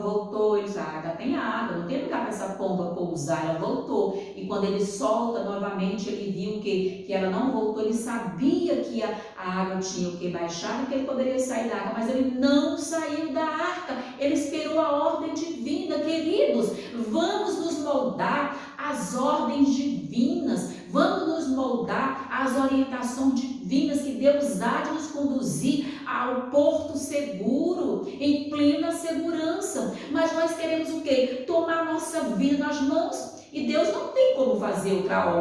voltou, ele disse, ainda tem água, não tem lugar para essa pomba pousar, ela voltou. E quando ele solta novamente, ele viu que ela não voltou, ele sabia que a água tinha o que baixar e que ele poderia sair da arca, mas ele não saiu da arca, ele esperou a ordem divina. Queridos, vamos nos moldar às ordens divinas, vamos nos moldar às orientações divinas que Deus há de nos conduzir ao porto seguro, em plena segurança. Mas nós queremos o quê? Tomar nossa vida nas mãos. E Deus não tem como fazer outra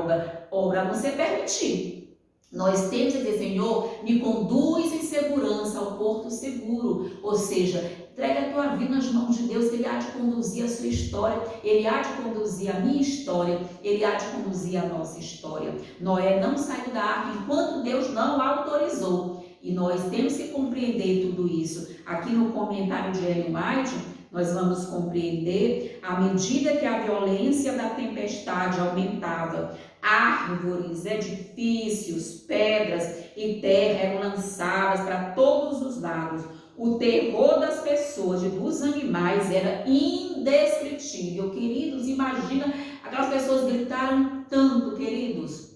obra a não ser permitir. Nós temos que dizer, Senhor, me conduz em segurança ao porto seguro. Ou seja, entrega a tua vida nas mãos de Deus, que Ele há de conduzir a sua história, Ele há de conduzir a minha história, Ele há de conduzir a nossa história. Noé não saiu da arca enquanto Deus não autorizou. E nós temos que compreender tudo isso. Aqui no comentário de Ellen White, nós vamos compreender, à medida que a violência da tempestade aumentava, árvores, edifícios, pedras e terra eram lançadas para todos os lados. O terror das pessoas e dos animais era indescritível. Queridos, imagina, aquelas pessoas gritaram tanto, queridos.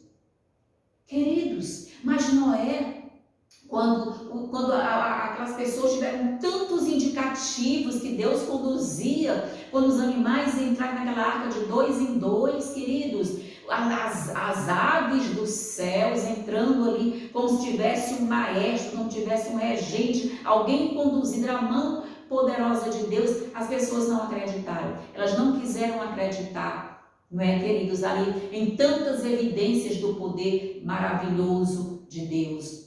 Mas Noé, quando aquelas pessoas tiveram tantos indicativos que Deus conduzia, quando os animais entraram naquela arca de 2 em 2, queridos, as aves dos céus entrando ali como se tivesse um maestro, como se tivesse um regente, alguém conduzindo a mão poderosa de Deus, as pessoas não acreditaram, elas não quiseram acreditar, não é, queridos, ali em tantas evidências do poder maravilhoso de Deus.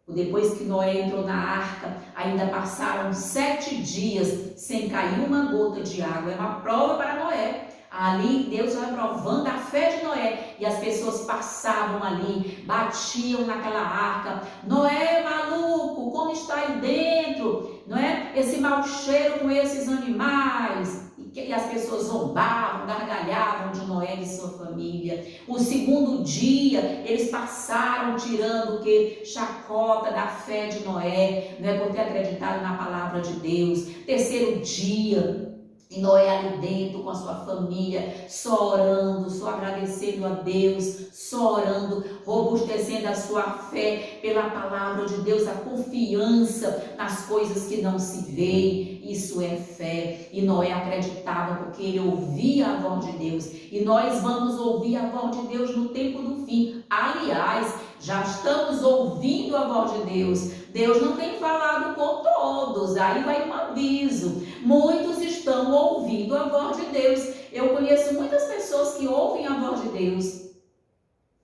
Depois que Noé entrou na arca, ainda passaram 7 dias sem cair uma gota de água. É uma prova para Noé. Ali Deus vai provando a fé de Noé. E as pessoas passavam ali, batiam naquela arca. Noé, maluco, como está aí dentro? Não é? Esse mau cheiro com esses animais. E as pessoas zombavam, gargalhavam de Noé e de sua família. O segundo dia, eles passaram tirando o que? Chacota da fé de Noé, não é, por ter acreditado na palavra de Deus. Terceiro dia, e Noé ali dentro com a sua família, só orando, só agradecendo a Deus, só orando, robustecendo a sua fé pela palavra de Deus, a confiança nas coisas que não se veem. Isso é fé. E Noé acreditava porque ele ouvia a voz de Deus. E nós vamos ouvir a voz de Deus no tempo do fim. Aliás, já estamos ouvindo a voz de Deus. Deus não tem falado com todos. Aí vai um aviso. Muitos estão ouvindo a voz de Deus. Eu conheço muitas pessoas que ouvem a voz de Deus.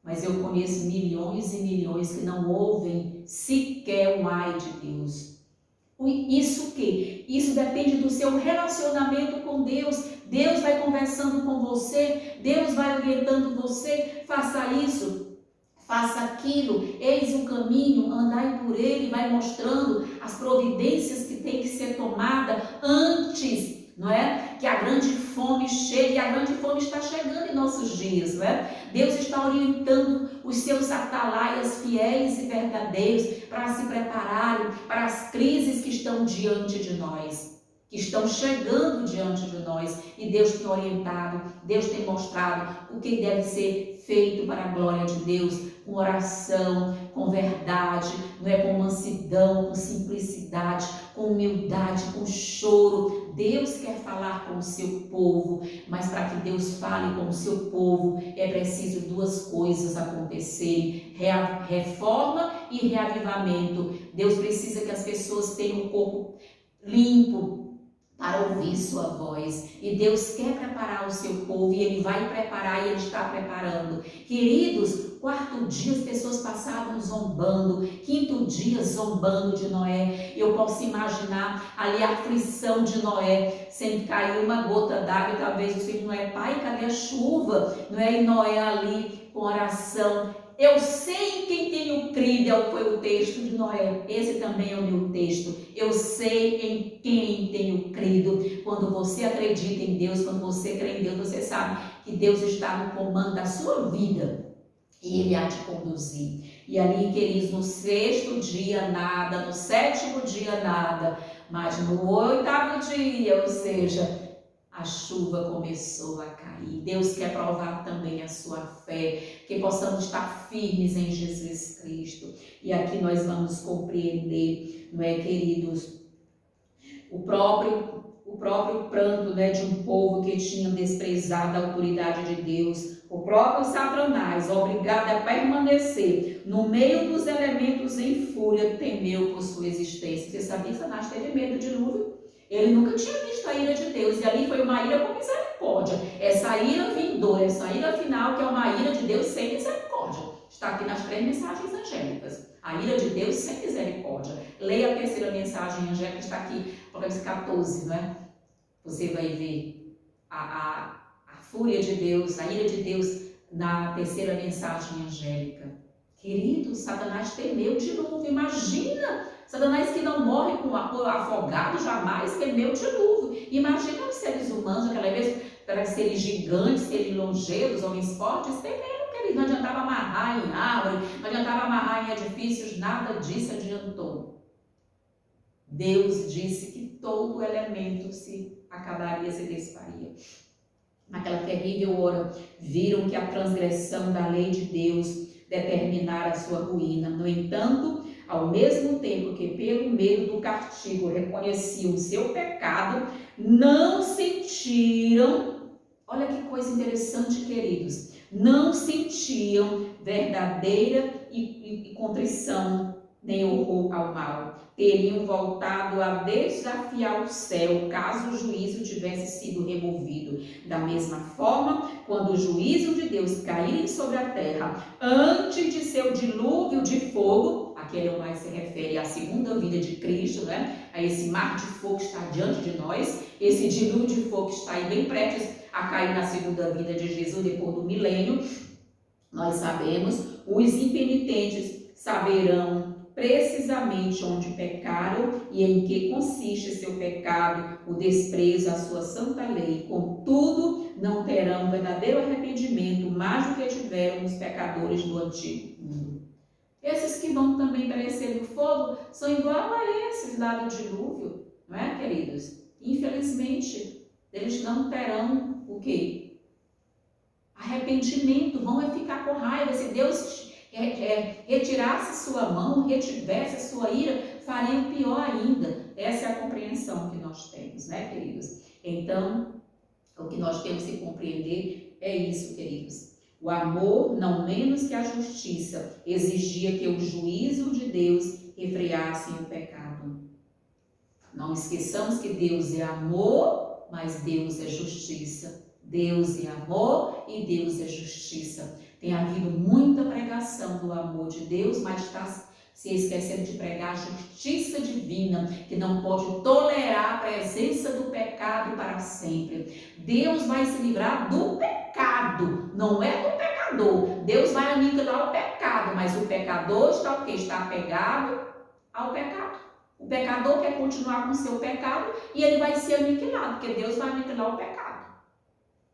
Mas eu conheço milhões e milhões que não ouvem sequer o ai de Deus. Isso que? Isso depende do seu relacionamento com Deus. Deus vai conversando com você, Deus vai orientando você, faça isso, faça aquilo, eis o caminho, andai por ele, vai mostrando as providências que tem que ser tomada antes, não é? Que a grande fome chegue, e a grande fome está chegando em nossos dias, não é? Deus está orientando os seus atalaias fiéis e verdadeiros para se prepararem para as crises que estão diante de nós, que estão chegando diante de nós. E Deus tem orientado, Deus tem mostrado o que deve ser feito para a glória de Deus, com oração, com verdade, não é, com mansidão, com simplicidade, com humildade, com choro. Deus quer falar com o seu povo, mas para que Deus fale com o seu povo é preciso duas coisas acontecerem: reforma e reavivamento. Deus precisa que as pessoas tenham um corpo limpo para ouvir sua voz, e Deus quer preparar o seu povo, e Ele vai preparar, e Ele está preparando. Queridos, quarto dia as pessoas passavam zombando, quinto dia zombando de Noé. Eu posso imaginar ali a aflição de Noé, sem cair uma gota d'água. Talvez o Senhor Noé: pai, cadê a chuva? Não é? E Noé ali com oração. Eu sei em quem tenho crido, foi o texto de Noé. Esse também é o meu texto. Eu sei em quem tenho crido. Quando você acredita em Deus, quando você crê em Deus, você sabe que Deus está no comando da sua vida e Ele há de conduzir. E ali, queridos, no sexto dia nada, no sétimo dia nada, mas no oitavo dia, ou seja, a chuva começou a cair. Deus quer provar também a sua fé, que possamos estar firmes em Jesus Cristo. E aqui nós vamos compreender, não é, queridos, o próprio pranto, né, de um povo que tinha desprezado a autoridade de Deus. O próprio Satanás, obrigado a permanecer no meio dos elementos em fúria, temeu por sua existência. Você sabia que Satanás teve medo do dilúvio? Ele nunca tinha visto a ira de Deus, e ali foi uma ira com misericórdia. Essa ira vindoura, essa ira final, que é uma ira de Deus sem misericórdia. Está aqui nas 3 mensagens angélicas. A ira de Deus sem misericórdia. Leia a terceira mensagem angélica, está aqui, Apocalipse 14, não é? Você vai ver a fúria de Deus, a ira de Deus na terceira mensagem angélica. Querido, Satanás temeu o dilúvio. Imagina! Satanás, que não morre com afogado, jamais temeu o dilúvio. Imagina os seres humanos, aquela vez, para seres gigantes, seres longevos, homens fortes, temeram, querido. Não adiantava amarrar em árvore, não adiantava amarrar em edifícios, nada disso adiantou. Deus disse que todo elemento se acabaria, se desfaria. Naquela terrível hora, viram que a transgressão da lei de Deus determinara a sua ruína. No entanto, ao mesmo tempo que pelo medo do castigo reconheciam o seu pecado, não sentiram, olha que coisa interessante, queridos, não sentiam verdadeira e contrição, nem horror ao mal. Teriam voltado a desafiar o céu, caso o juízo tivesse sido removido. Da mesma forma, quando o juízo de Deus cair sobre a terra, antes de seu dilúvio de fogo, aquele é o mais se refere à segunda vinda de Cristo, né? A esse mar de fogo que está diante de nós, esse dilúvio de fogo que está aí bem prestes a cair na segunda vinda de Jesus depois do milênio. Nós sabemos, os impenitentes saberão precisamente onde pecaram e em que consiste seu pecado, o desprezo à sua santa lei. Contudo, não terão verdadeiro arrependimento, mais do que tiveram os pecadores do antigo mundo. Esses que vão também perecer no fogo são igual a esses lá do dilúvio, não é, queridos? Infelizmente, eles não terão o quê? Arrependimento, vão ficar com raiva. Se Deus retirasse sua mão, retivesse a sua ira, faria o pior ainda. Essa é a compreensão que nós temos, né, queridos? Então, o que nós temos que compreender é isso, queridos. O amor, não menos que a justiça, exigia que o juízo de Deus refreasse o pecado. Não esqueçamos que Deus é amor, mas Deus é justiça. Deus é amor e Deus é justiça. Tem havido muita pregação do amor de Deus, mas está se esquecendo de pregar a justiça divina, que não pode tolerar a presença do pecado para sempre. Deus vai se livrar do pecado, não é do pecador. Deus vai aniquilar o pecado, mas o pecador está o quê? Está apegado ao pecado. O pecador quer continuar com o seu pecado e ele vai ser aniquilado, porque Deus vai aniquilar o pecado.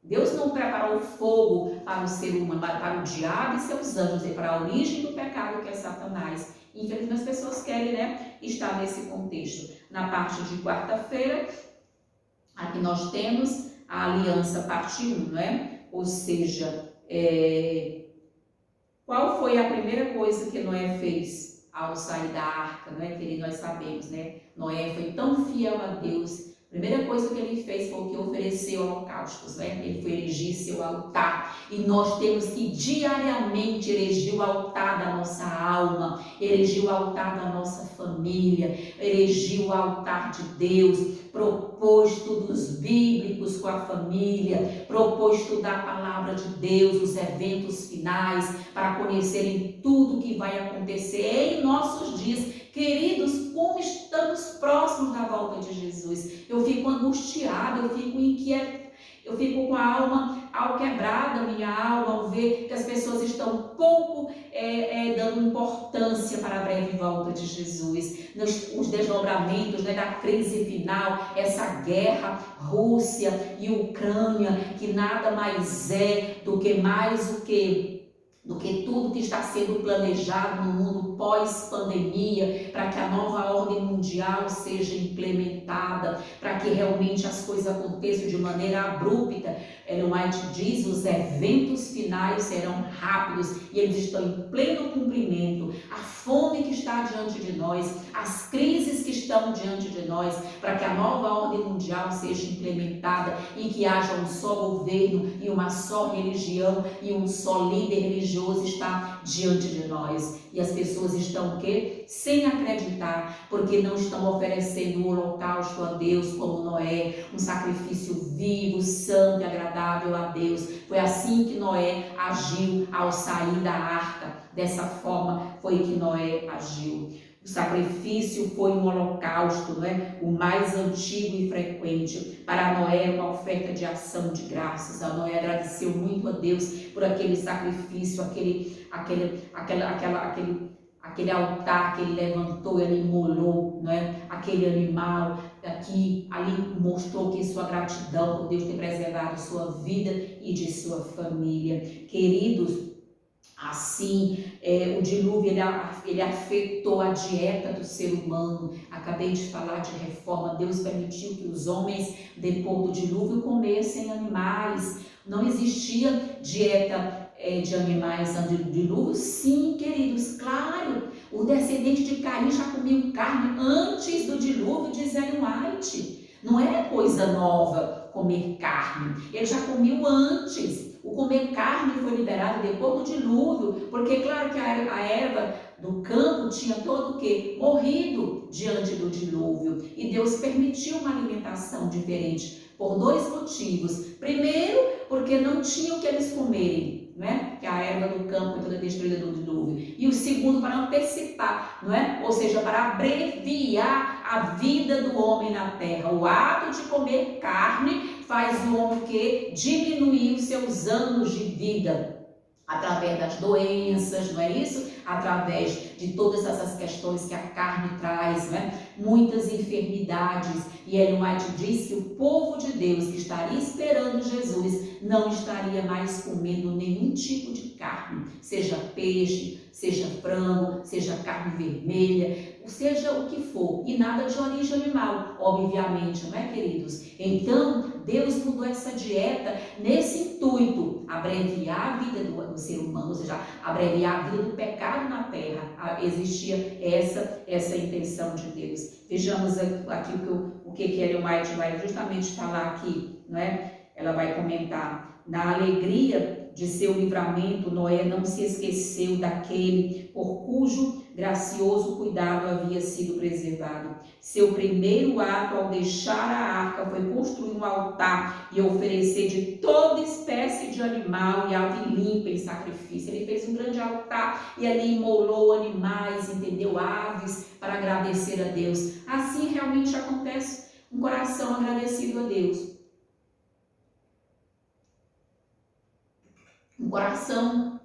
Deus não preparou fogo para o ser humano, para o diabo e seus anjos, e para a origem do pecado, que é Satanás. Infelizmente as pessoas querem, né, estar nesse contexto. Na parte de quarta-feira, aqui nós temos a aliança parte 1, não é? Ou seja, Qual foi a primeira coisa que Noé fez ao sair da arca, não é, querido? Nós sabemos, né? Noé foi tão fiel a Deus. A primeira coisa que ele fez foi que ofereceu holocaustos, né? Ele foi erigir seu altar. E nós temos que diariamente erigir o altar da nossa alma, erigir o altar da nossa família, erigir o altar de Deus, propor estudos bíblicos com a família, propor estudar a palavra de Deus, os eventos finais, para conhecerem tudo que vai acontecer em nossos dias. Queridos, como estamos próximos da volta de Jesus. Eu fico angustiada, eu fico inquieta, eu fico com a alma quebrada, minha alma, ao ver que as pessoas estão pouco dando importância para a breve volta de Jesus. Os desdobramentos, né, da crise final, essa guerra, Rússia e Ucrânia, que nada mais é do que tudo que está sendo planejado no mundo pós-pandemia, para que a nova ordem mundial seja implementada, para que realmente as coisas aconteçam de maneira abrupta. Ellen White diz: os eventos finais serão rápidos e eles estão em pleno cumprimento. A fome que está diante de nós, as crises que estão diante de nós, para que a nova ordem mundial seja implementada e que haja um só governo e uma só religião e um só líder religioso está diante de nós. E as pessoas estão o quê? Sem acreditar, porque não estão oferecendo o holocausto a Deus como Noé, um sacrifício vivo, santo e agradável a Deus. Foi assim que Noé agiu ao sair da arca. Dessa forma foi que Noé agiu. O sacrifício foi um holocausto, né? O mais antigo e frequente. Para Noé era uma oferta de ação de graças. A Noé agradeceu muito a Deus por aquele sacrifício, aquele altar que ele levantou, ele imolou, né? Aquele animal ali mostrou que sua gratidão por Deus ter preservado sua vida e de sua família. Queridos, assim, o dilúvio ele afetou a dieta do ser humano. Acabei de falar de reforma. Deus permitiu que os homens, depois do dilúvio, comessem animais. Não existia dieta de animais antes do dilúvio? Sim, queridos, claro. O descendente de Caim já comia carne antes do dilúvio, diz Ellen White. Não é coisa nova comer carne. Ele já comia antes. O comer carne foi liberado depois do dilúvio, porque claro que a erva do campo tinha todo o quê? Morrido diante do dilúvio. E Deus permitiu uma alimentação diferente por dois motivos. Primeiro, porque não tinha o que eles comerem, né? Que a erva do campo foi toda destruída do dilúvio. E o segundo, para antecipar, não é? Ou seja, para abreviar a vida do homem na terra. O ato de comer carne faz o homem que diminuir os seus anos de vida através das doenças, não é isso? Através de todas essas questões que a carne traz, né? Muitas enfermidades. E Ellen White diz que o povo de Deus que estaria esperando Jesus não estaria mais comendo nenhum tipo de carne, seja peixe, seja frango, seja carne vermelha, seja o que for, e nada de origem animal, obviamente, não é, queridos? Então, Deus mudou essa dieta nesse intuito, abreviar a vida do ser humano, ou seja, abreviar a vida do pecado na terra. Existia essa intenção de Deus. Vejamos aqui o que Ellen White vai justamente falar aqui, não é? Ela vai comentar: na alegria de seu livramento, Noé não se esqueceu daquele por cujo gracioso cuidado havia sido preservado. Seu primeiro ato ao deixar a arca foi construir um altar e oferecer de toda espécie de animal e ave limpa em sacrifício. Ele fez um grande altar e ali imolou animais, entendeu? Aves, para agradecer a Deus. Assim realmente acontece um coração agradecido a Deus. Um coração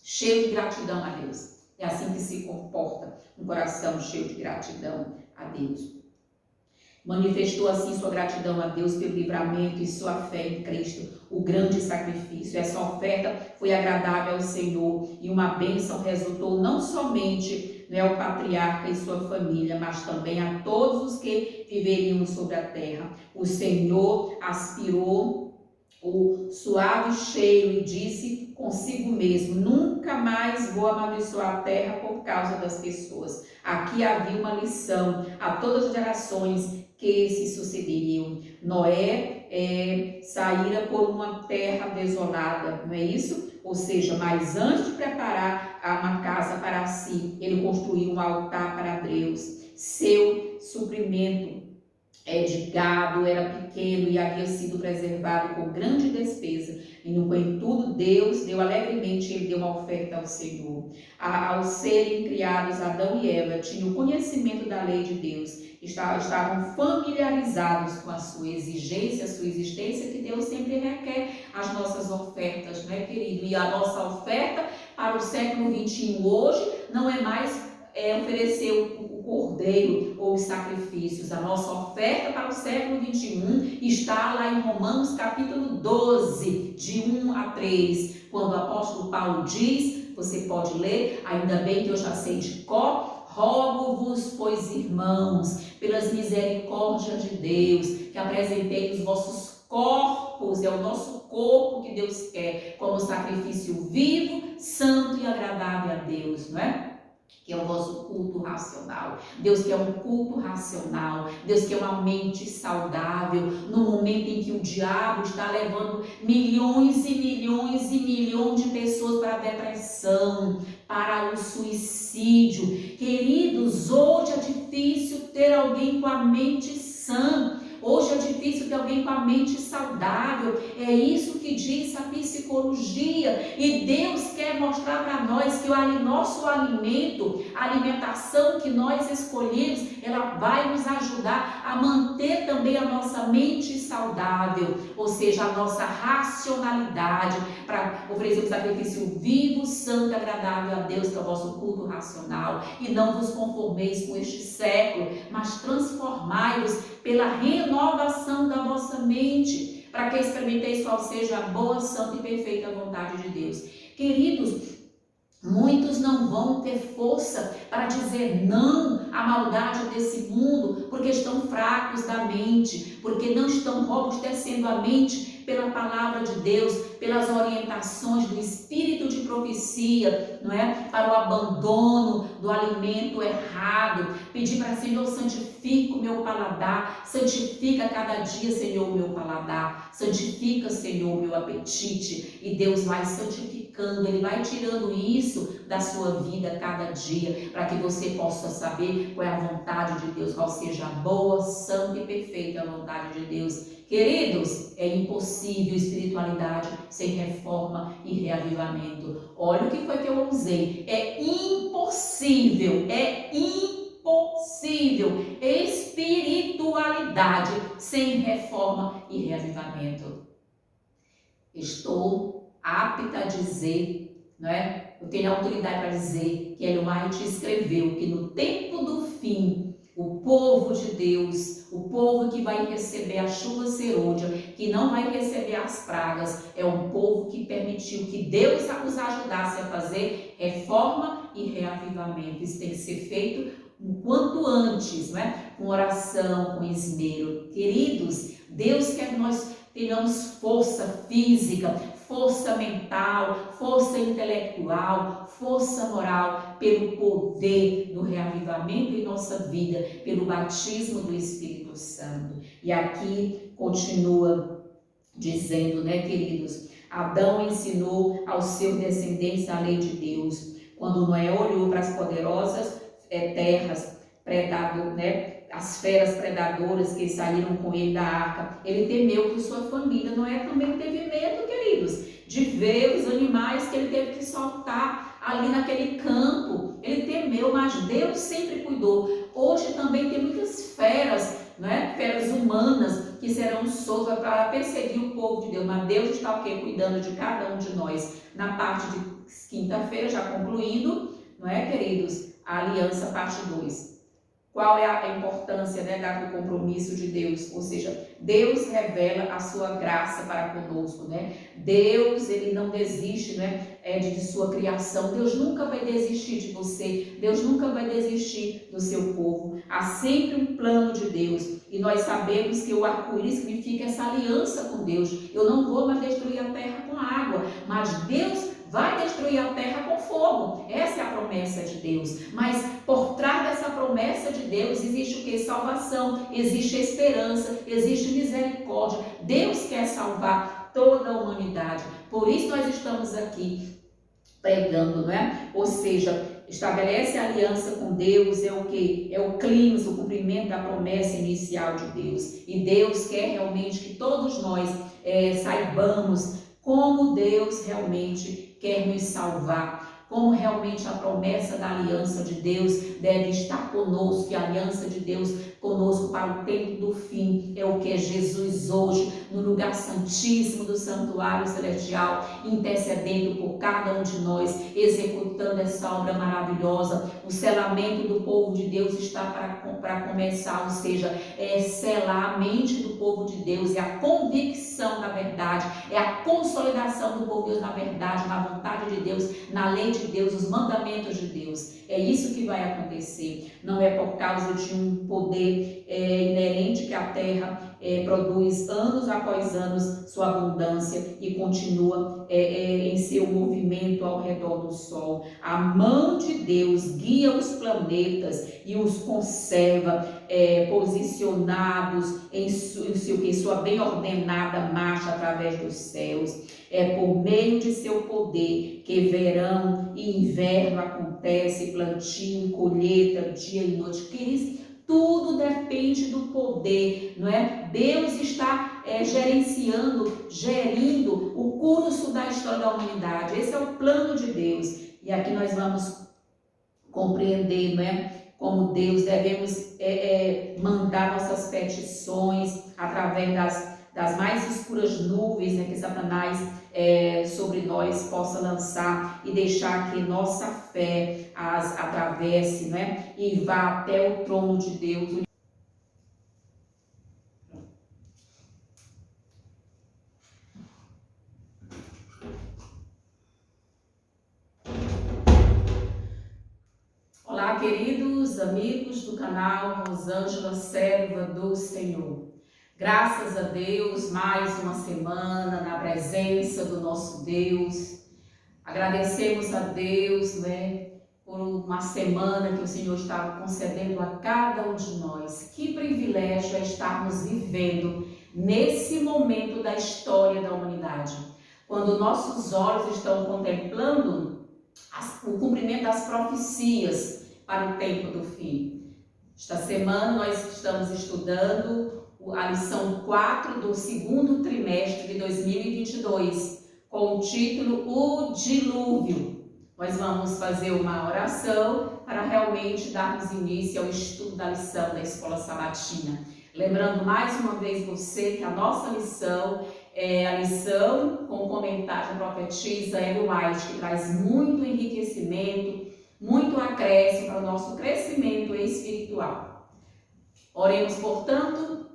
cheio de gratidão a Deus. É assim que se comporta um coração cheio de gratidão a Deus. Manifestou assim sua gratidão a Deus pelo livramento e sua fé em Cristo, o grande sacrifício. Essa oferta foi agradável ao Senhor e uma bênção resultou não somente ao patriarca e sua família, mas também a todos os que viveriam sobre a terra. O Senhor aspirou o suave cheiro e disse consigo mesmo: nunca mais vou amaldiçoar a terra por causa das pessoas. Aqui havia uma lição a todas as gerações que se sucederiam. Noé saíra por uma terra desolada, não é isso? Ou seja, mas antes de preparar uma casa para si, ele construiu um altar para Deus. Seu suprimento de gado era pequeno e havia sido preservado com grande despesa. E no entanto, Deus deu alegremente, ele deu uma oferta ao Senhor. Ao serem criados, Adão e Eva tinham conhecimento da lei de Deus, estavam familiarizados com a sua exigência, a sua existência, que Deus sempre requer as nossas ofertas, não é, querido? E a nossa oferta para o século XXI hoje não é mais oferecer o cordeiro ou os sacrifícios. A nossa oferta para o século XXI está lá em Romanos capítulo 12, de 1 a 3, quando o apóstolo Paulo diz, você pode ler: ainda bem que eu já sei de cor, rogo-vos, pois, irmãos, pelas misericórdias de Deus, que apresentei os vossos corpos, é o nosso corpo que Deus quer, como sacrifício vivo, santo e agradável a Deus, não é? Que é o vosso culto racional. Deus quer um culto racional. Deus quer uma mente saudável. No momento em que o diabo está levando milhões e milhões e milhões de pessoas para a depressão, para o suicídio. Queridos, hoje é difícil ter alguém com a mente sã. Hoje é difícil ter alguém com a mente saudável. É isso que diz a psicologia. E Deus quer mostrar para nós que o nosso alimento, a alimentação que nós escolhemos, ela vai nos ajudar a manter também a nossa mente saudável. Ou seja, a nossa racionalidade, para oferecer um sacrifício vivo, santo e agradável a Deus, que é o vosso culto racional. E não vos conformeis com este século, mas transformai-vos pela renovação da vossa mente, para que experimenteis qual seja a boa, santa e perfeita vontade de Deus. Queridos, muitos não vão ter força para dizer não à maldade desse mundo, porque estão fracos da mente, porque não estão robustecendo a mente pela palavra de Deus, pelas orientações do Espírito de profecia, não é? Para o abandono do alimento errado. Pedir para o Senhor: santifica o meu paladar, santifica cada dia, Senhor, o meu paladar, santifica, Senhor, o meu apetite. E Deus vai santificando, Ele vai tirando isso da sua vida cada dia, para que você possa saber qual é a vontade de Deus, qual seja a boa, santa e perfeita vontade de Deus. Queridos, é impossível espiritualidade sem reforma e reavivamento. Olha o que foi que eu usei. É impossível espiritualidade sem reforma e reavivamento. Estou apta a dizer, não é? Eu tenho autoridade para dizer que Ellen White escreveu que no tempo do fim, o povo de Deus, o povo que vai receber a chuva serôdia, que não vai receber as pragas, é um povo que permitiu que Deus os ajudasse a fazer reforma e reavivamento. Isso tem que ser feito o quanto antes, né? Com oração, com esmero. Queridos, Deus quer que nós tenhamos força física, força mental, força intelectual, força moral, pelo poder do reavivamento em nossa vida, pelo batismo do Espírito Santo. E aqui continua dizendo, né, queridos? Adão ensinou aos seus descendentes a lei de Deus. Quando Noé olhou para as poderosas terras, predador, né? As feras predadoras que saíram com ele da arca, ele temeu por sua família. Noé também teve medo, queridos, de ver os animais que ele teve que soltar ali naquele campo. Ele temeu, mas Deus sempre cuidou. Hoje também tem muitas feras, né? Feras humanas que serão soltas para perseguir o povo de Deus, mas Deus está o quê? Cuidando de cada um de nós. Na parte de quinta-feira, já concluindo, não é, queridos? A aliança, parte 2. Qual é a importância, né, do compromisso de Deus? Ou seja, Deus revela a sua graça para conosco, né? Deus, ele não desiste, né, de sua criação. Deus nunca vai desistir de você. Deus nunca vai desistir do seu povo. Há sempre um plano de Deus. E nós sabemos que o arco-íris significa essa aliança com Deus. Eu não vou mais destruir a terra com água, mas Deus vai destruir a terra com fogo. Essa é a promessa de Deus. Mas por trás dessa promessa de Deus existe o que? Salvação, existe esperança, existe misericórdia. Deus quer salvar toda a humanidade. Por isso nós estamos aqui pregando, não é? Ou seja, estabelece a aliança com Deus, é o que? É o clímax, o cumprimento da promessa inicial de Deus. E Deus quer realmente que todos nós saibamos como Deus realmente quer nos salvar, como realmente a promessa da aliança de Deus deve estar conosco, que a aliança de Deus conosco para o tempo do fim é o que é Jesus hoje, no lugar santíssimo do santuário celestial, intercedendo por cada um de nós, executando essa obra maravilhosa. O selamento do povo de Deus está para começar, ou seja, selar a mente do povo de Deus, é a convicção da verdade, é a consolidação do povo de Deus na verdade, na vontade de Deus, na lei de Deus, os mandamentos de Deus. É isso que vai acontecer. Não é por causa de um poder inerente que a terra produz anos após anos sua abundância e continua em seu movimento ao redor do sol. A mão de Deus guia os planetas e os conserva posicionados em sua bem ordenada marcha através dos céus. É por meio de seu poder que verão e inverno acontece, plantio, colheita, dia e noite. Queridos, tudo depende do poder, não é? Deus está gerindo o curso da história da humanidade. Esse é o plano de Deus. E aqui nós vamos compreender, não é? Como Deus devemos mandar nossas petições através das mais escuras nuvens, né, que Satanás sobre nós possa lançar e deixar que nossa fé as atravesse, né, e vá até o trono de Deus. Olá, queridos amigos do canal Rosângela, serva do Senhor. Graças a Deus, mais uma semana na presença do nosso Deus. Agradecemos a Deus, né, por uma semana que o Senhor está concedendo a cada um de nós. Que privilégio é estarmos vivendo nesse momento da história da humanidade, quando nossos olhos estão contemplando o cumprimento das profecias para o tempo do fim. Esta semana nós estamos estudando a lição 4 do segundo trimestre de 2022, com o título O Dilúvio. Nós vamos fazer uma oração para realmente darmos início ao estudo da lição da Escola Sabatina. Lembrando mais uma vez você que a nossa lição é a lição com o comentário da profetisa Ellen White, que traz muito enriquecimento, muito acréscimo para o nosso crescimento espiritual. Oremos, portanto.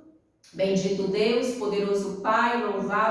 Bendito Deus, poderoso Pai, louvado